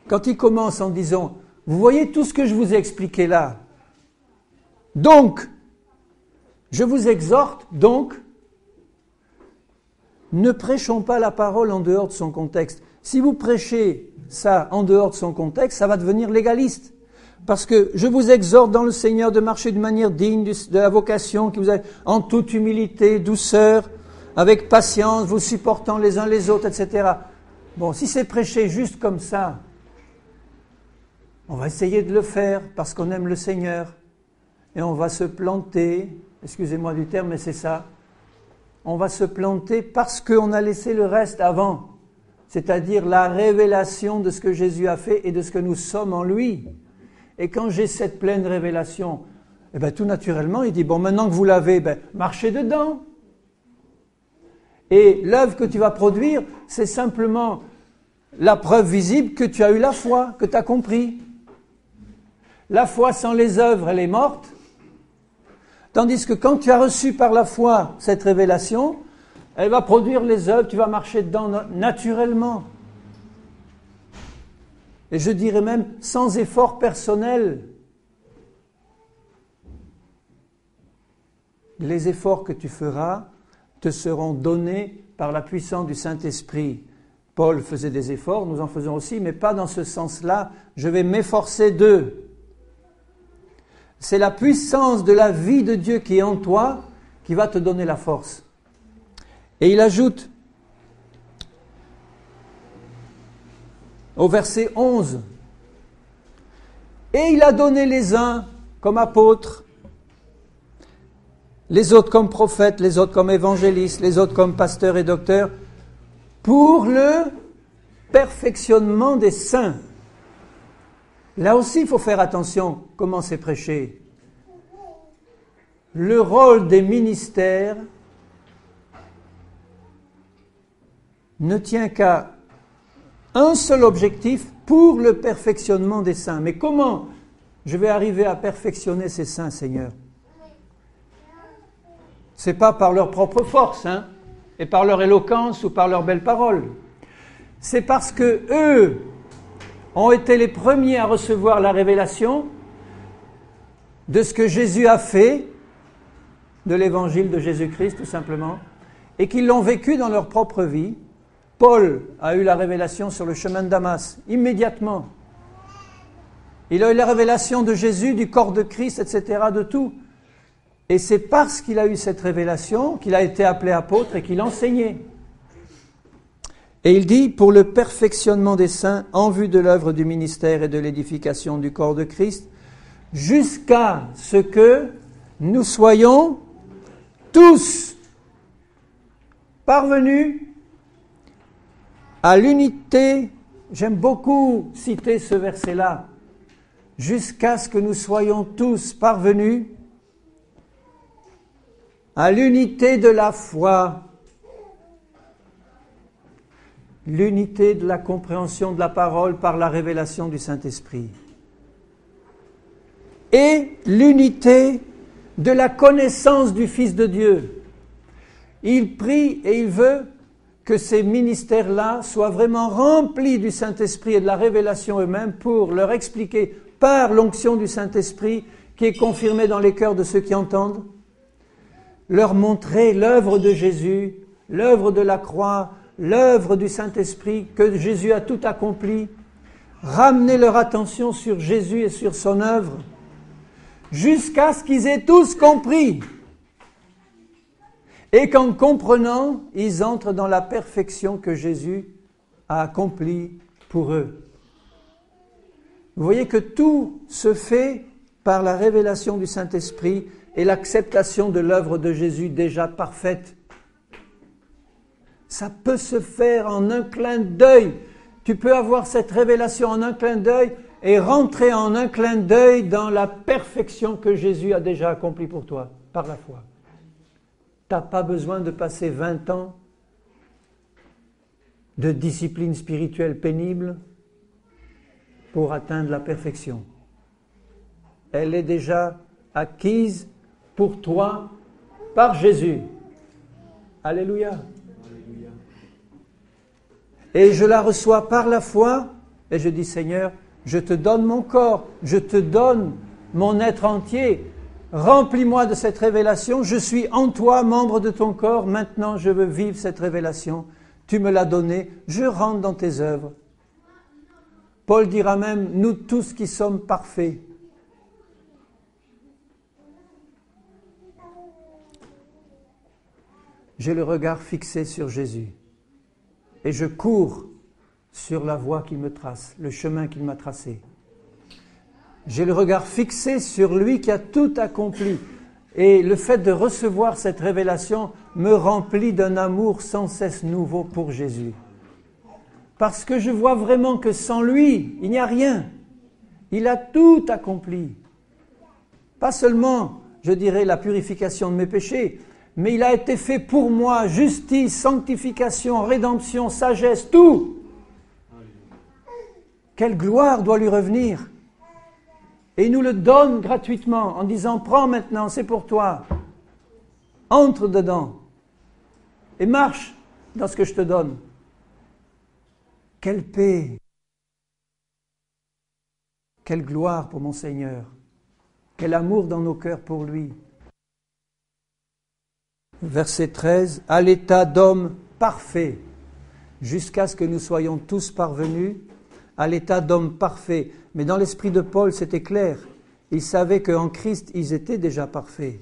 Quand il commence en disant, vous voyez tout ce que je vous ai expliqué là. Donc, je vous exhorte, donc, ne prêchons pas la parole en dehors de son contexte. Si vous prêchez ça en dehors de son contexte, ça va devenir légaliste. Parce que je vous exhorte dans le Seigneur de marcher d'une manière digne de la vocation qui vous a en toute humilité, douceur, avec patience, vous supportant les uns les autres, etc. Bon, si c'est prêché juste comme ça, on va essayer de le faire parce qu'on aime le Seigneur. Et on va se planter, excusez-moi du terme, mais c'est ça. On va se planter parce qu'on a laissé le reste avant. C'est-à-dire la révélation de ce que Jésus a fait et de ce que nous sommes en lui. Et quand j'ai cette pleine révélation, eh bien, tout naturellement, il dit, bon, maintenant que vous l'avez, marchez dedans. Et l'œuvre que tu vas produire, c'est simplement la preuve visible que tu as eu la foi, que tu as compris. La foi sans les œuvres, elle est morte. Tandis que quand tu as reçu par la foi cette révélation, elle va produire les œuvres, tu vas marcher dedans naturellement. Et je dirais même sans effort personnel. Les efforts que tu feras te seront donnés par la puissance du Saint-Esprit. Paul faisait des efforts, nous en faisons aussi, mais pas dans ce sens-là. Je vais m'efforcer d'eux. C'est la puissance de la vie de Dieu qui est en toi qui va te donner la force. Et il ajoute au verset 11, « Et il a donné les uns comme apôtres, les autres comme prophètes, les autres comme évangélistes, les autres comme pasteurs et docteurs, pour le perfectionnement des saints. » Là aussi, il faut faire attention comment c'est prêché. Le rôle des ministères ne tient qu'à un seul objectif, pour le perfectionnement des saints. Mais comment je vais arriver à perfectionner ces saints, Seigneur? C'est pas par leur propre force, et par leur éloquence ou par leurs belles paroles. C'est parce que eux ont été les premiers à recevoir la révélation de ce que Jésus a fait, de l'évangile de Jésus-Christ tout simplement, et qu'ils l'ont vécu dans leur propre vie. Paul a eu la révélation sur le chemin de Damas, immédiatement. Il a eu la révélation de Jésus, du corps de Christ, etc., de tout. Et c'est parce qu'il a eu cette révélation qu'il a été appelé apôtre et qu'il enseignait. Et il dit, pour le perfectionnement des saints, en vue de l'œuvre du ministère et de l'édification du corps de Christ, jusqu'à ce que nous soyons tous parvenus à l'unité. J'aime beaucoup citer ce verset-là. Jusqu'à ce que nous soyons tous parvenus à l'unité de la foi, l'unité de la compréhension de la parole par la révélation du Saint-Esprit, et l'unité de la connaissance du Fils de Dieu. Il prie et il veut que ces ministères-là soient vraiment remplis du Saint-Esprit et de la révélation eux-mêmes pour leur expliquer par l'onction du Saint-Esprit qui est confirmée dans les cœurs de ceux qui entendent, leur montrer l'œuvre de Jésus, l'œuvre de la croix, l'œuvre du Saint-Esprit, que Jésus a tout accompli, ramener leur attention sur Jésus et sur son œuvre, jusqu'à ce qu'ils aient tous compris. Et qu'en comprenant, ils entrent dans la perfection que Jésus a accomplie pour eux. Vous voyez que tout se fait par la révélation du Saint-Esprit et l'acceptation de l'œuvre de Jésus déjà parfaite. Ça peut se faire en un clin d'œil. Tu peux avoir cette révélation en un clin d'œil et rentrer en un clin d'œil dans la perfection que Jésus a déjà accomplie pour toi, par la foi. Tu n'as pas besoin de passer 20 ans de discipline spirituelle pénible pour atteindre la perfection. Elle est déjà acquise pour toi par Jésus. Alléluia. Et je la reçois par la foi et je dis, Seigneur, je te donne mon corps, je te donne mon être entier. Remplis-moi de cette révélation, je suis en toi, membre de ton corps, maintenant je veux vivre cette révélation. Tu me l'as donnée, je rentre dans tes œuvres. Paul dira même, nous tous qui sommes parfaits. J'ai le regard fixé sur Jésus et je cours sur la voie qu'il me trace, le chemin qu'il m'a tracé. J'ai le regard fixé sur lui qui a tout accompli. Et le fait de recevoir cette révélation me remplit d'un amour sans cesse nouveau pour Jésus. Parce que je vois vraiment que sans lui, il n'y a rien. Il a tout accompli. Pas seulement, je dirais, la purification de mes péchés, mais il a été fait pour moi, justice, sanctification, rédemption, sagesse, tout. Quelle gloire doit lui revenir. Et il nous le donne gratuitement en disant, prends maintenant, c'est pour toi. Entre dedans et marche dans ce que je te donne. Quelle paix, quelle gloire pour mon Seigneur, quel amour dans nos cœurs pour lui. Verset 13, à l'état d'homme parfait, jusqu'à ce que nous soyons tous parvenus à l'état d'homme parfait. Mais dans l'esprit de Paul, c'était clair. Il savait qu'en Christ, ils étaient déjà parfaits.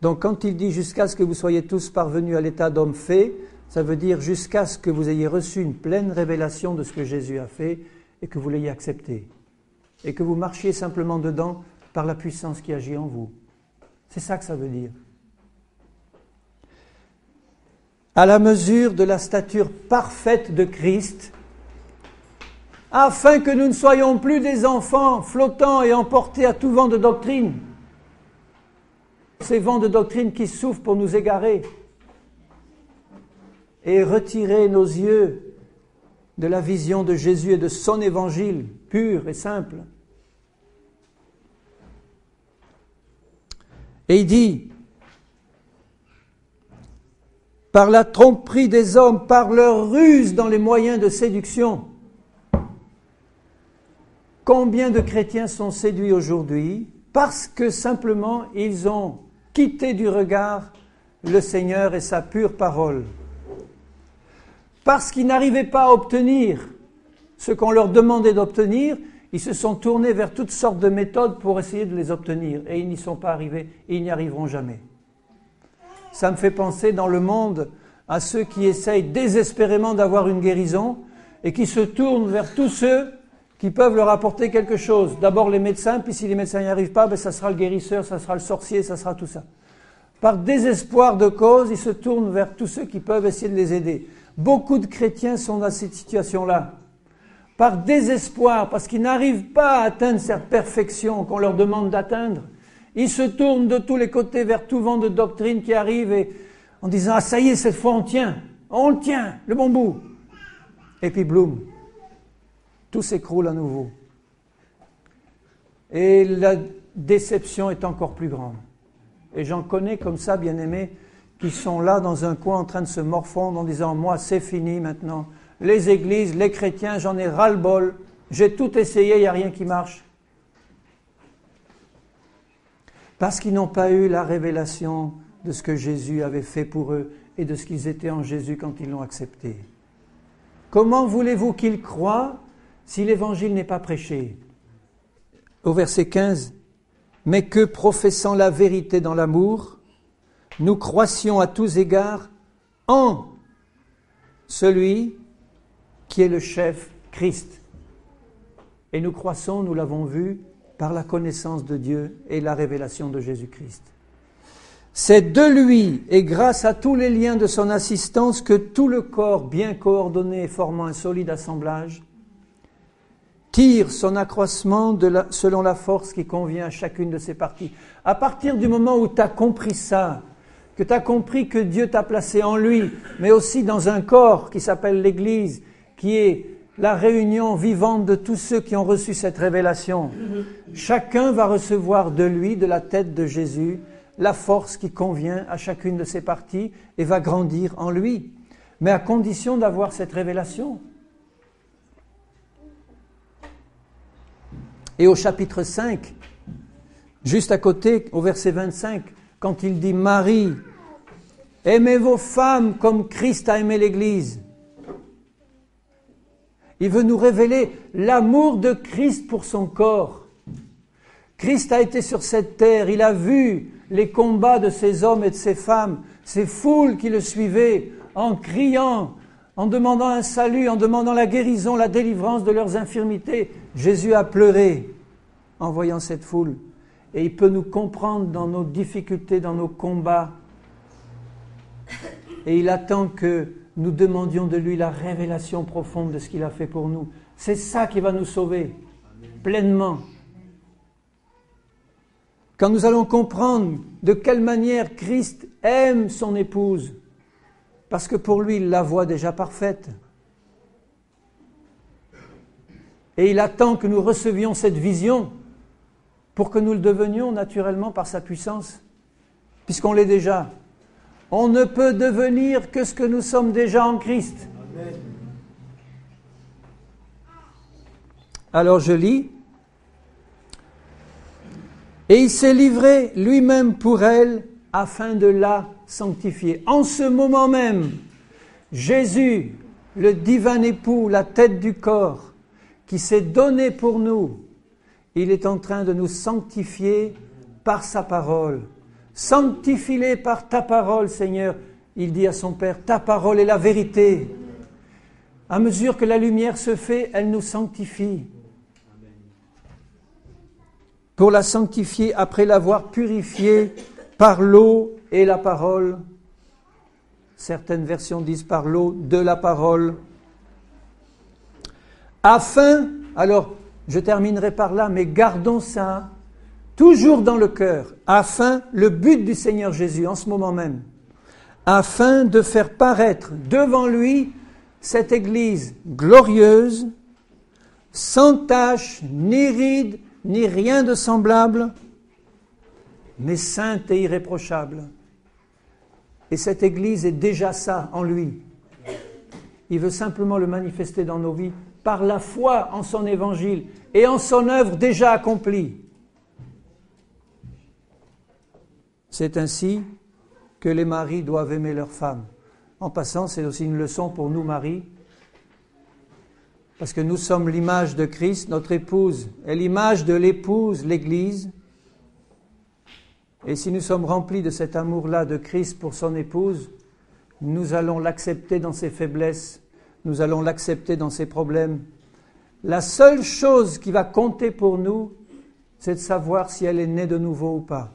Donc quand il dit jusqu'à ce que vous soyez tous parvenus à l'état d'homme fait, ça veut dire jusqu'à ce que vous ayez reçu une pleine révélation de ce que Jésus a fait et que vous l'ayez accepté. Et que vous marchiez simplement dedans par la puissance qui agit en vous. C'est ça que ça veut dire. À la mesure de la stature parfaite de Christ, afin que nous ne soyons plus des enfants flottants et emportés à tout vent de doctrine. Ces vents de doctrine qui souffrent pour nous égarer et retirer nos yeux de la vision de Jésus et de son évangile pur et simple. Et il dit, par la tromperie des hommes, par leur ruse dans les moyens de séduction. Combien de chrétiens sont séduits aujourd'hui parce que simplement ils ont quitté du regard le Seigneur et sa pure parole. Parce qu'ils n'arrivaient pas à obtenir ce qu'on leur demandait d'obtenir, ils se sont tournés vers toutes sortes de méthodes pour essayer de les obtenir. Et ils n'y sont pas arrivés et ils n'y arriveront jamais. Ça me fait penser dans le monde à ceux qui essayent désespérément d'avoir une guérison et qui se tournent vers tous ceux qui peuvent leur apporter quelque chose. D'abord les médecins, puis si les médecins n'y arrivent pas, ça sera le guérisseur, ça sera le sorcier, ça sera tout ça. Par désespoir de cause, ils se tournent vers tous ceux qui peuvent essayer de les aider. Beaucoup de chrétiens sont dans cette situation-là. Par désespoir, parce qu'ils n'arrivent pas à atteindre cette perfection qu'on leur demande d'atteindre, ils se tournent de tous les côtés vers tout vent de doctrine qui arrive et en disant « Ah ça y est, cette fois on le tient, le bon bout !» Et puis bloum, tout s'écroule à nouveau. Et la déception est encore plus grande. Et j'en connais comme ça, bien-aimés, qui sont là dans un coin en train de se morfondre en disant « Moi, c'est fini maintenant. Les églises, les chrétiens, j'en ai ras-le-bol. J'ai tout essayé, il n'y a rien qui marche. » Parce qu'ils n'ont pas eu la révélation de ce que Jésus avait fait pour eux et de ce qu'ils étaient en Jésus quand ils l'ont accepté. Comment voulez-vous qu'ils croient si l'évangile n'est pas prêché? Au verset 15, « Mais que, professant la vérité dans l'amour, nous croissions à tous égards en celui qui est le chef, Christ. » Et nous croissons, nous l'avons vu, par la connaissance de Dieu et la révélation de Jésus-Christ. C'est de lui et grâce à tous les liens de son assistance que tout le corps, bien coordonné et formant un solide assemblage, tire son accroissement selon la force qui convient à chacune de ses parties. À partir du moment où tu as compris ça, que tu as compris que Dieu t'a placé en lui, mais aussi dans un corps qui s'appelle l'Église, qui est la réunion vivante de tous ceux qui ont reçu cette révélation. Chacun va recevoir de lui, de la tête de Jésus, la force qui convient à chacune de ses parties et va grandir en lui, mais à condition d'avoir cette révélation. Et au chapitre 5, juste à côté, au verset 25, quand il dit « Marie, aimez vos femmes comme Christ a aimé l'Église ». Il veut nous révéler l'amour de Christ pour son corps. Christ a été sur cette terre, il a vu les combats de ces hommes et de ces femmes, ces foules qui le suivaient en criant, en demandant un salut, en demandant la guérison, la délivrance de leurs infirmités. Jésus a pleuré en voyant cette foule. Et il peut nous comprendre dans nos difficultés, dans nos combats. Et il attend que nous demandions de lui la révélation profonde de ce qu'il a fait pour nous. C'est ça qui va nous sauver, pleinement. Quand nous allons comprendre de quelle manière Christ aime son épouse, parce que pour lui, il la voit déjà parfaite. Et il attend que nous recevions cette vision pour que nous le devenions naturellement par sa puissance, puisqu'on l'est déjà. On ne peut devenir que ce que nous sommes déjà en Christ. Amen. Alors je lis. Et il s'est livré lui-même pour elle afin de la sanctifier. En ce moment même, Jésus, le divin époux, la tête du corps, qui s'est donné pour nous, il est en train de nous sanctifier par sa parole. Sanctifie-les par ta parole, Seigneur. Il dit à son Père, ta parole est la vérité. À mesure que la lumière se fait, elle nous sanctifie. Pour la sanctifier après l'avoir purifiée par l'eau et la parole. Certaines versions disent par l'eau de la parole. Afin, alors je terminerai par là, mais gardons ça toujours dans le cœur, afin, le but du Seigneur Jésus en ce moment même, afin de faire paraître devant lui cette Église glorieuse, sans tache, ni ride, ni rien de semblable, mais sainte et irréprochable. Et cette Église est déjà ça en lui. Il veut simplement le manifester dans nos vies par la foi en son évangile et en son œuvre déjà accomplie. C'est ainsi que les maris doivent aimer leurs femmes. En passant, c'est aussi une leçon pour nous maris, parce que nous sommes l'image de Christ, notre épouse est l'image de l'épouse, l'Église. Et si nous sommes remplis de cet amour-là de Christ pour son épouse, nous allons l'accepter dans ses faiblesses, nous allons l'accepter dans ses problèmes. La seule chose qui va compter pour nous, c'est de savoir si elle est née de nouveau ou pas.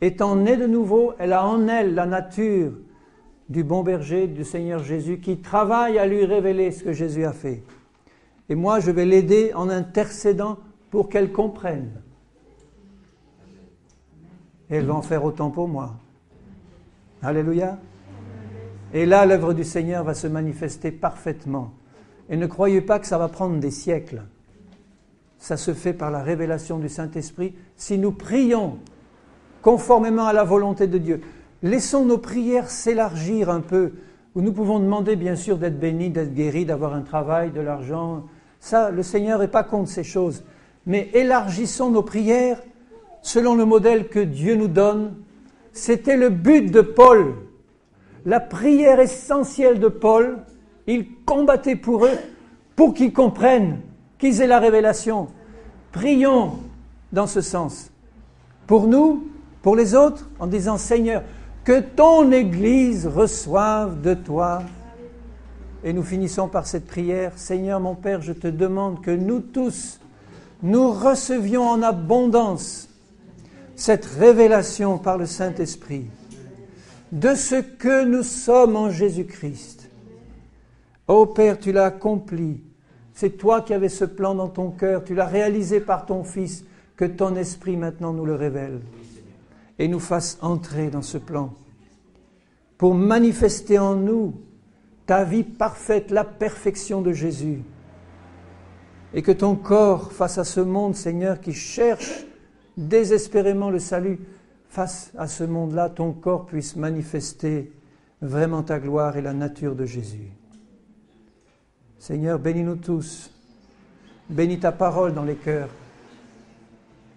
Étant née de nouveau, elle a en elle la nature du bon berger, du Seigneur Jésus, qui travaille à lui révéler ce que Jésus a fait. Et moi, je vais l'aider en intercédant pour qu'elle comprenne. Et elle va en faire autant pour moi. Alléluia. Et là, l'œuvre du Seigneur va se manifester parfaitement. Et ne croyez pas que ça va prendre des siècles. Ça se fait par la révélation du Saint-Esprit. Si nous prions conformément à la volonté de Dieu, laissons nos prières s'élargir un peu, où nous pouvons demander bien sûr d'être bénis, d'être guéris, d'avoir un travail, de l'argent. Ça, le Seigneur n'est pas contre ces choses. Mais élargissons nos prières selon le modèle que Dieu nous donne. C'était le but de Paul. La prière essentielle de Paul, il combattait pour eux, pour qu'ils comprennent, qu'ils aient la révélation. Prions dans ce sens. Pour nous, pour les autres, en disant, Seigneur, que ton Église reçoive de toi. Et nous finissons par cette prière. Seigneur, mon Père, je te demande que nous tous, nous recevions en abondance cette révélation par le Saint-Esprit de ce que nous sommes en Jésus-Christ. Ô Père, tu l'as accompli. C'est toi qui avais ce plan dans ton cœur. Tu l'as réalisé par ton Fils. Que ton Esprit maintenant nous le révèle et nous fasse entrer dans ce plan pour manifester en nous ta vie parfaite, la perfection de Jésus. Et que ton corps, face à ce monde, Seigneur, qui cherche désespérément le salut, face à ce monde-là, ton corps puisse manifester vraiment ta gloire et la nature de Jésus. Seigneur, bénis-nous tous. Bénis ta parole dans les cœurs.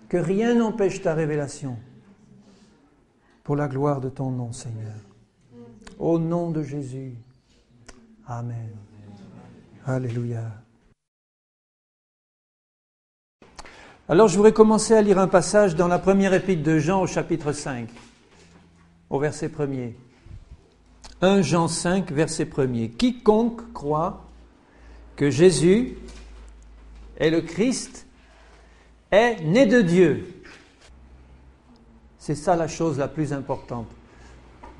Que rien n'empêche ta révélation. Pour la gloire de ton nom, Seigneur. Au nom de Jésus. Amen. Alléluia. Alors je voudrais commencer à lire un passage dans la première épître de Jean au chapitre 5, au verset 1er. 1 Jean 5, verset 1er. Quiconque croit que Jésus est le Christ est né de Dieu. C'est ça la chose la plus importante.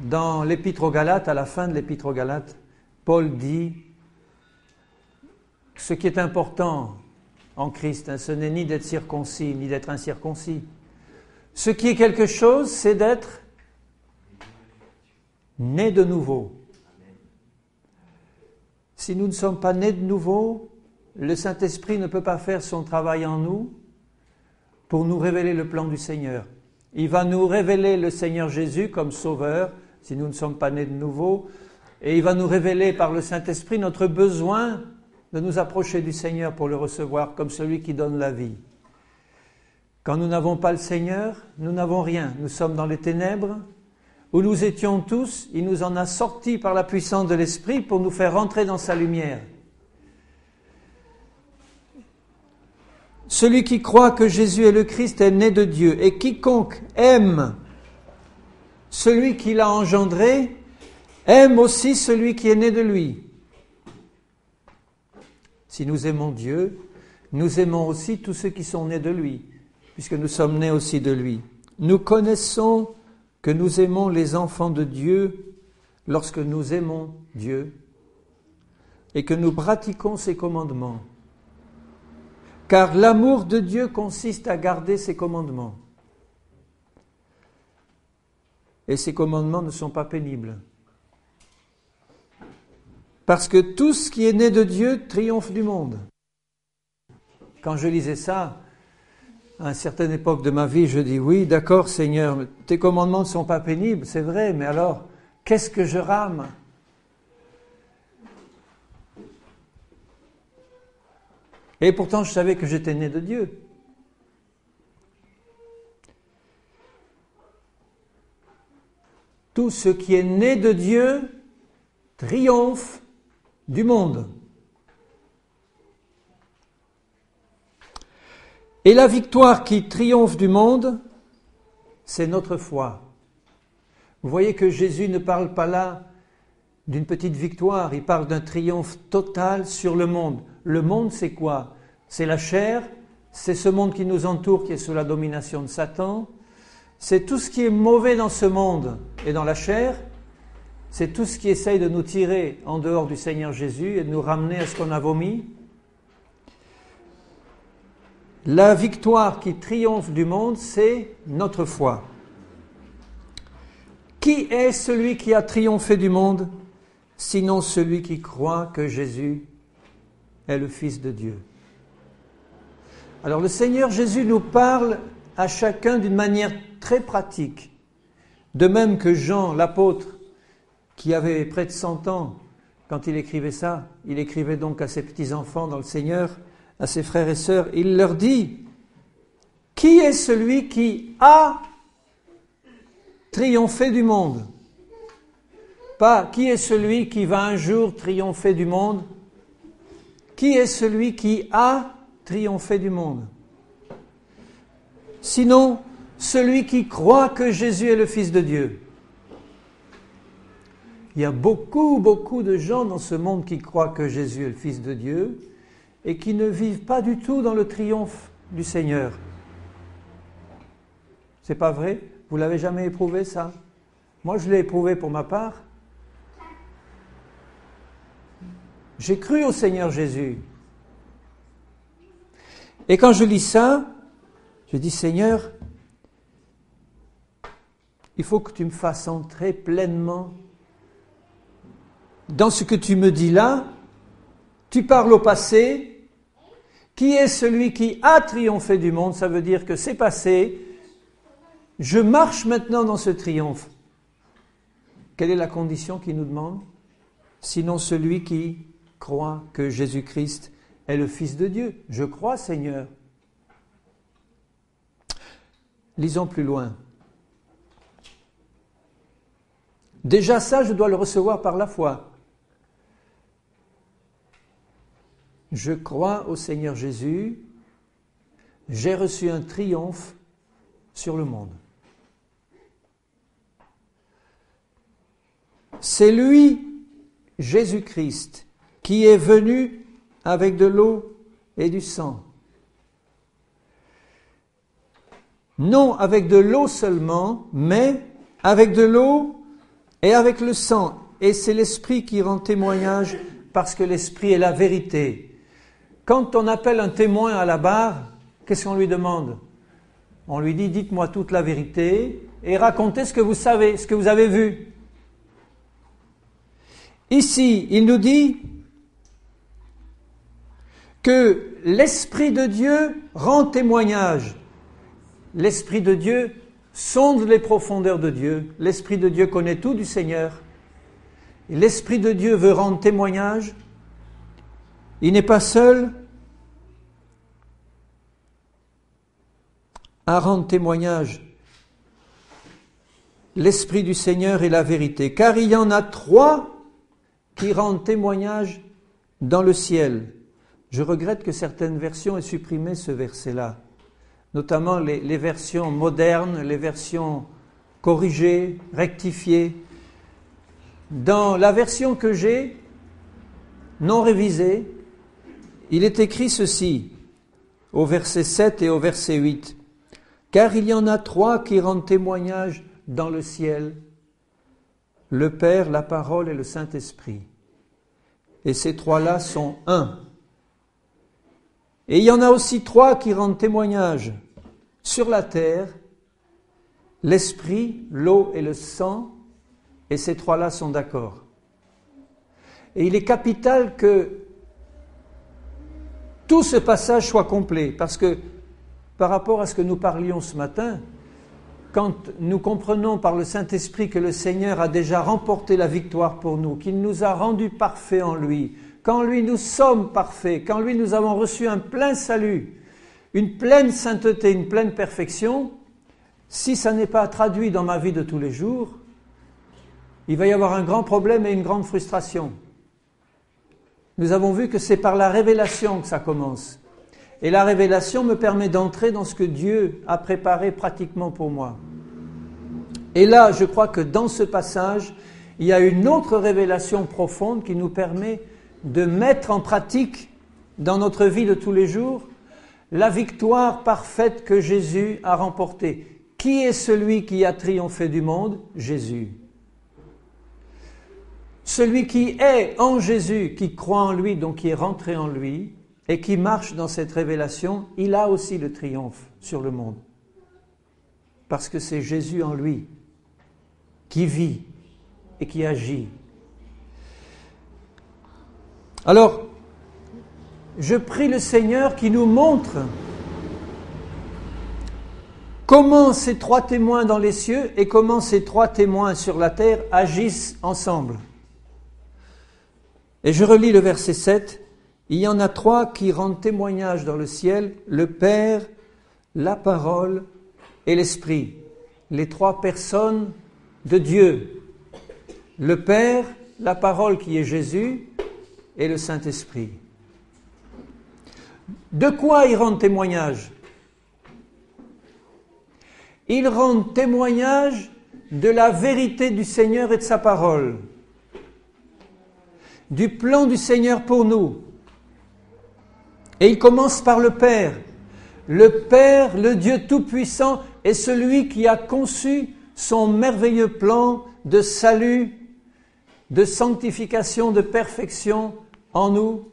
Dans l'Épître aux Galates, à la fin de l'Épître aux Galates, Paul dit ce qui est important en Christ, ce n'est ni d'être circoncis, ni d'être incirconcis. Ce qui est quelque chose, c'est d'être né de nouveau. Si nous ne sommes pas nés de nouveau, le Saint-Esprit ne peut pas faire son travail en nous pour nous révéler le plan du Seigneur. Il va nous révéler le Seigneur Jésus comme Sauveur, si nous ne sommes pas nés de nouveau, et il va nous révéler par le Saint-Esprit notre besoin de nous approcher du Seigneur pour le recevoir comme celui qui donne la vie. Quand nous n'avons pas le Seigneur, nous n'avons rien. Nous sommes dans les ténèbres, où nous étions tous, il nous en a sortis par la puissance de l'Esprit pour nous faire rentrer dans sa lumière. Celui qui croit que Jésus est le Christ est né de Dieu, et quiconque aime celui qui l'a engendré aime aussi celui qui est né de lui. Si nous aimons Dieu, nous aimons aussi tous ceux qui sont nés de lui, puisque nous sommes nés aussi de lui. Nous connaissons que nous aimons les enfants de Dieu lorsque nous aimons Dieu et que nous pratiquons ses commandements. Car l'amour de Dieu consiste à garder ses commandements. Et ces commandements ne sont pas pénibles. Parce que tout ce qui est né de Dieu triomphe du monde. Quand je lisais ça, à une certaine époque de ma vie, je dis, oui, d'accord Seigneur, tes commandements ne sont pas pénibles, c'est vrai, mais alors, qu'est-ce que je rame ? Et pourtant, je savais que j'étais né de Dieu. Tout ce qui est né de Dieu triomphe du monde. Et la victoire qui triomphe du monde, c'est notre foi. Vous voyez que Jésus ne parle pas là d'une petite victoire, il parle d'un triomphe total sur le monde. Le monde, c'est quoi ? C'est la chair, c'est ce monde qui nous entoure, qui est sous la domination de Satan. C'est tout ce qui est mauvais dans ce monde et dans la chair. C'est tout ce qui essaye de nous tirer en dehors du Seigneur Jésus et de nous ramener à ce qu'on a vomi. La victoire qui triomphe du monde, c'est notre foi. Qui est celui qui a triomphé du monde, sinon celui qui croit que Jésus est le Fils de Dieu? Alors le Seigneur Jésus nous parle à chacun d'une manière très pratique. De même que Jean, l'apôtre, qui avait près de 100 ans, quand il écrivait ça, il écrivait donc à ses petits-enfants dans le Seigneur, à ses frères et sœurs, il leur dit, qui est celui qui a triomphé du monde? Pas qui est celui qui va un jour triompher du monde? Qui est celui qui a triomphé du monde? Sinon, celui qui croit que Jésus est le Fils de Dieu. Il y a beaucoup de gens dans ce monde qui croient que Jésus est le Fils de Dieu et qui ne vivent pas du tout dans le triomphe du Seigneur. C'est pas vrai? Vous l'avez jamais éprouvé, ça? Moi, je l'ai éprouvé pour ma part. J'ai cru au Seigneur Jésus. Et quand je lis ça, je dis, Seigneur, il faut que tu me fasses entrer pleinement dans ce que tu me dis là. Tu parles au passé. Qui est celui qui a triomphé du monde? Ça veut dire que c'est passé. Je marche maintenant dans ce triomphe. Quelle est la condition qu'il nous demande? Sinon celui qui croit que Jésus-Christ est le Fils de Dieu. Je crois, Seigneur. Lisons plus loin. Déjà ça, je dois le recevoir par la foi. Je crois au Seigneur Jésus. J'ai reçu un triomphe sur le monde. C'est lui, Jésus-Christ, qui est venu avec de l'eau et du sang. Non avec de l'eau seulement, mais avec de l'eau et avec le sang. Et c'est l'Esprit qui rend témoignage, parce que l'Esprit est la vérité. Quand on appelle un témoin à la barre, qu'est-ce qu'on lui demande? On lui dit, dites-moi toute la vérité et racontez ce que vous savez, ce que vous avez vu. Ici, il nous dit que l'Esprit de Dieu rend témoignage. L'Esprit de Dieu sonde les profondeurs de Dieu. L'Esprit de Dieu connaît tout du Seigneur. Et l'Esprit de Dieu veut rendre témoignage. Il n'est pas seul à rendre témoignage. L'Esprit du Seigneur est la vérité. Car il y en a 3 qui rendent témoignage dans le ciel. Je regrette que certaines versions aient supprimé ce verset-là. Notamment les versions modernes, les versions corriger, rectifier. Dans la version que j'ai, non révisée, il est écrit ceci, au verset 7 et au verset 8. « Car il y en a 3 qui rendent témoignage dans le ciel, le Père, la Parole et le Saint-Esprit. Et ces 3-là sont un. Et il y en a aussi 3 qui rendent témoignage sur la terre, l'Esprit, l'eau et le sang, et ces 3-là sont d'accord. » Et il est capital que tout ce passage soit complet, parce que par rapport à ce que nous parlions ce matin, quand nous comprenons par le Saint-Esprit que le Seigneur a déjà remporté la victoire pour nous, qu'il nous a rendus parfaits en lui, qu'en lui nous sommes parfaits, qu'en lui nous avons reçu un plein salut, une pleine sainteté, une pleine perfection, si ça n'est pas traduit dans ma vie de tous les jours, il va y avoir un grand problème et une grande frustration. Nous avons vu que c'est par la révélation que ça commence. Et la révélation me permet d'entrer dans ce que Dieu a préparé pratiquement pour moi. Et là, je crois que dans ce passage, il y a une autre révélation profonde qui nous permet de mettre en pratique dans notre vie de tous les jours la victoire parfaite que Jésus a remportée. Qui est celui qui a triomphé du monde? Jésus. Celui qui est en Jésus, qui croit en lui, donc qui est rentré en lui, et qui marche dans cette révélation, il a aussi le triomphe sur le monde. Parce que c'est Jésus en lui qui vit et qui agit. Alors, je prie le Seigneur qui nous montre comment ces 3 témoins dans les cieux et comment ces 3 témoins sur la terre agissent ensemble. Et je relis le verset 7. Il y en a 3 qui rendent témoignage dans le ciel, le Père, la Parole et l'Esprit. Les 3 personnes de Dieu. Le Père, la Parole qui est Jésus et le Saint-Esprit. De quoi ils rendent témoignage? Ils rendent témoignage de la vérité du Seigneur et de sa parole. Du plan du Seigneur pour nous. Et il commence par le Père. Le Père, le Dieu Tout-Puissant, est celui qui a conçu son merveilleux plan de salut, de sanctification, de perfection en nous,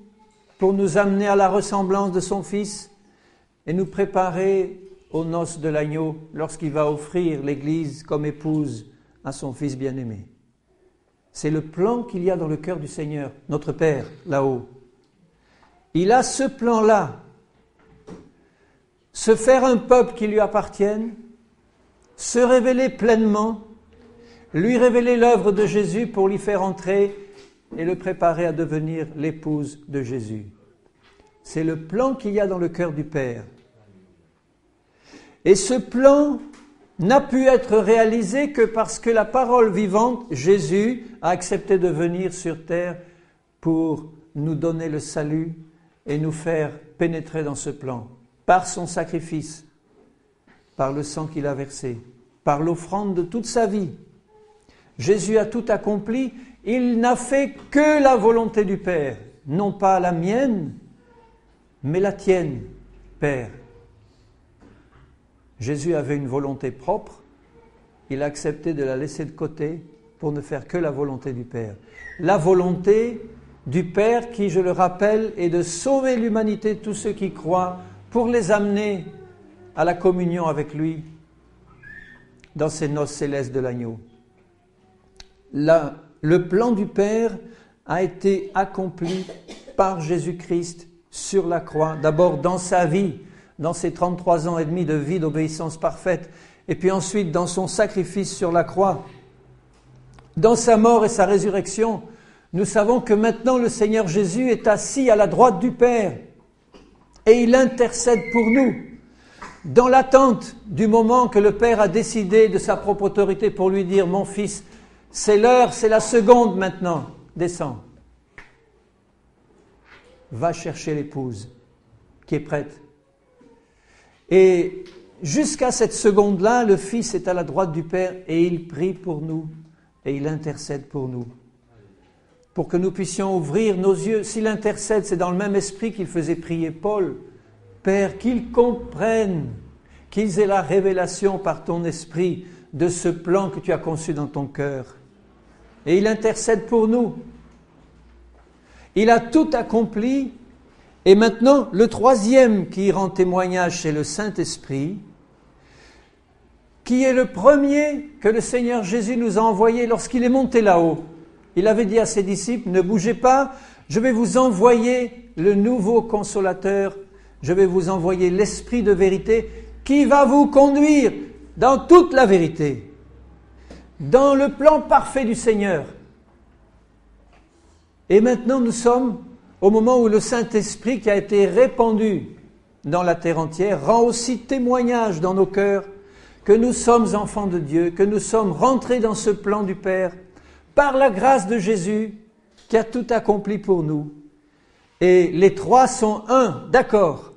pour nous amener à la ressemblance de son Fils et nous préparer aux noces de l'agneau lorsqu'il va offrir l'Église comme épouse à son Fils bien-aimé. C'est le plan qu'il y a dans le cœur du Seigneur, notre Père, là-haut. Il a ce plan-là. Se faire un peuple qui lui appartienne, se révéler pleinement, lui révéler l'œuvre de Jésus pour l'y faire entrer et le préparer à devenir l'épouse de Jésus. C'est le plan qu'il y a dans le cœur du Père. Et ce plan n'a pu être réalisé que parce que la parole vivante, Jésus, a accepté de venir sur terre pour nous donner le salut et nous faire pénétrer dans ce plan, par son sacrifice, par le sang qu'il a versé, par l'offrande de toute sa vie. Jésus a tout accompli, il n'a fait que la volonté du Père, non pas la mienne, mais la tienne, Père. Jésus avait une volonté propre, il a accepté de la laisser de côté pour ne faire que la volonté du Père. La volonté du Père qui, je le rappelle, est de sauver l'humanité, tous ceux qui croient, pour les amener à la communion avec lui dans ces noces célestes de l'agneau. Le plan du Père a été accompli par Jésus-Christ sur la croix, d'abord dans sa vie, dans ses 33 ans et demi de vie d'obéissance parfaite, et puis ensuite dans son sacrifice sur la croix, dans sa mort et sa résurrection. Nous savons que maintenant le Seigneur Jésus est assis à la droite du Père et il intercède pour nous dans l'attente du moment que le Père a décidé de sa propre autorité pour lui dire « Mon fils, c'est l'heure, c'est la seconde maintenant, descends. Va chercher l'épouse qui est prête. » Et jusqu'à cette seconde-là, le Fils est à la droite du Père et il prie pour nous et il intercède pour nous. Pour que nous puissions ouvrir nos yeux. S'il intercède, c'est dans le même esprit qu'il faisait prier Paul. Père, qu'ils comprennent, qu'ils aient la révélation par ton esprit de ce plan que tu as conçu dans ton cœur. Et il intercède pour nous. Il a tout accompli. Et maintenant, le troisième qui rend témoignage, c'est le Saint-Esprit, qui est le premier que le Seigneur Jésus nous a envoyé lorsqu'il est monté là-haut. Il avait dit à ses disciples, ne bougez pas, je vais vous envoyer le nouveau consolateur, je vais vous envoyer l'Esprit de vérité qui va vous conduire dans toute la vérité, dans le plan parfait du Seigneur. Et maintenant nous sommes au moment où le Saint-Esprit qui a été répandu dans la terre entière rend aussi témoignage dans nos cœurs que nous sommes enfants de Dieu, que nous sommes rentrés dans ce plan du Père, par la grâce de Jésus qui a tout accompli pour nous. Et les trois sont un, d'accord.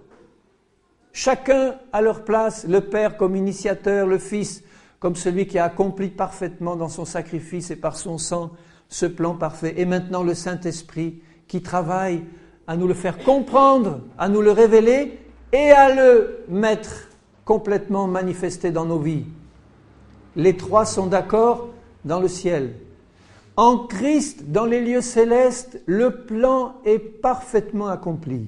Chacun à leur place, le Père comme initiateur, le Fils comme celui qui a accompli parfaitement dans son sacrifice et par son sang ce plan parfait. Et maintenant le Saint-Esprit qui travaille à nous le faire comprendre, à nous le révéler et à le mettre complètement manifesté dans nos vies. Les trois sont d'accord dans le ciel. En Christ, dans les lieux célestes, le plan est parfaitement accompli.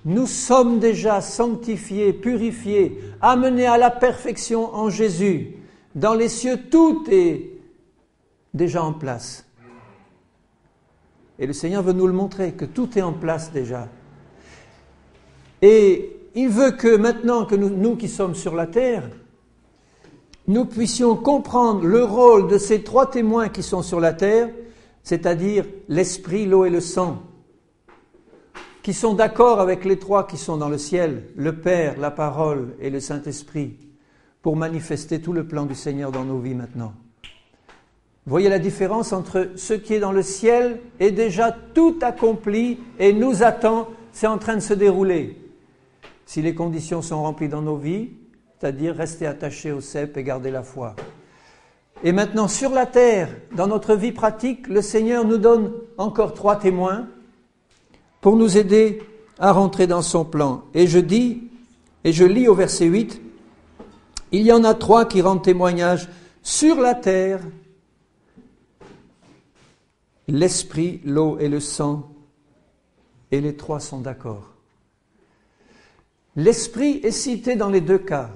Nous sommes déjà sanctifiés, purifiés, amenés à la perfection en Jésus. Dans les cieux, tout est déjà en place. Et le Seigneur veut nous le montrer, que tout est en place déjà. Et il veut que maintenant que nous qui sommes sur la terre, nous puissions comprendre le rôle de ces trois témoins qui sont sur la terre, c'est-à-dire l'esprit, l'eau et le sang, qui sont d'accord avec les trois qui sont dans le ciel, le Père, la parole et le Saint-Esprit, pour manifester tout le plan du Seigneur dans nos vies maintenant. Vous voyez la différence entre ce qui est dans le ciel est déjà tout accompli et nous attend, c'est en train de se dérouler. Si les conditions sont remplies dans nos vies, c'est-à-dire rester attachés au cep et garder la foi. Et maintenant, sur la terre, dans notre vie pratique, le Seigneur nous donne encore trois témoins pour nous aider à rentrer dans son plan. Et je lis au verset 8, « Il y en a trois qui rendent témoignage sur la terre, l'esprit, l'eau et le sang, et les trois sont d'accord. » L'esprit est cité dans les deux cas.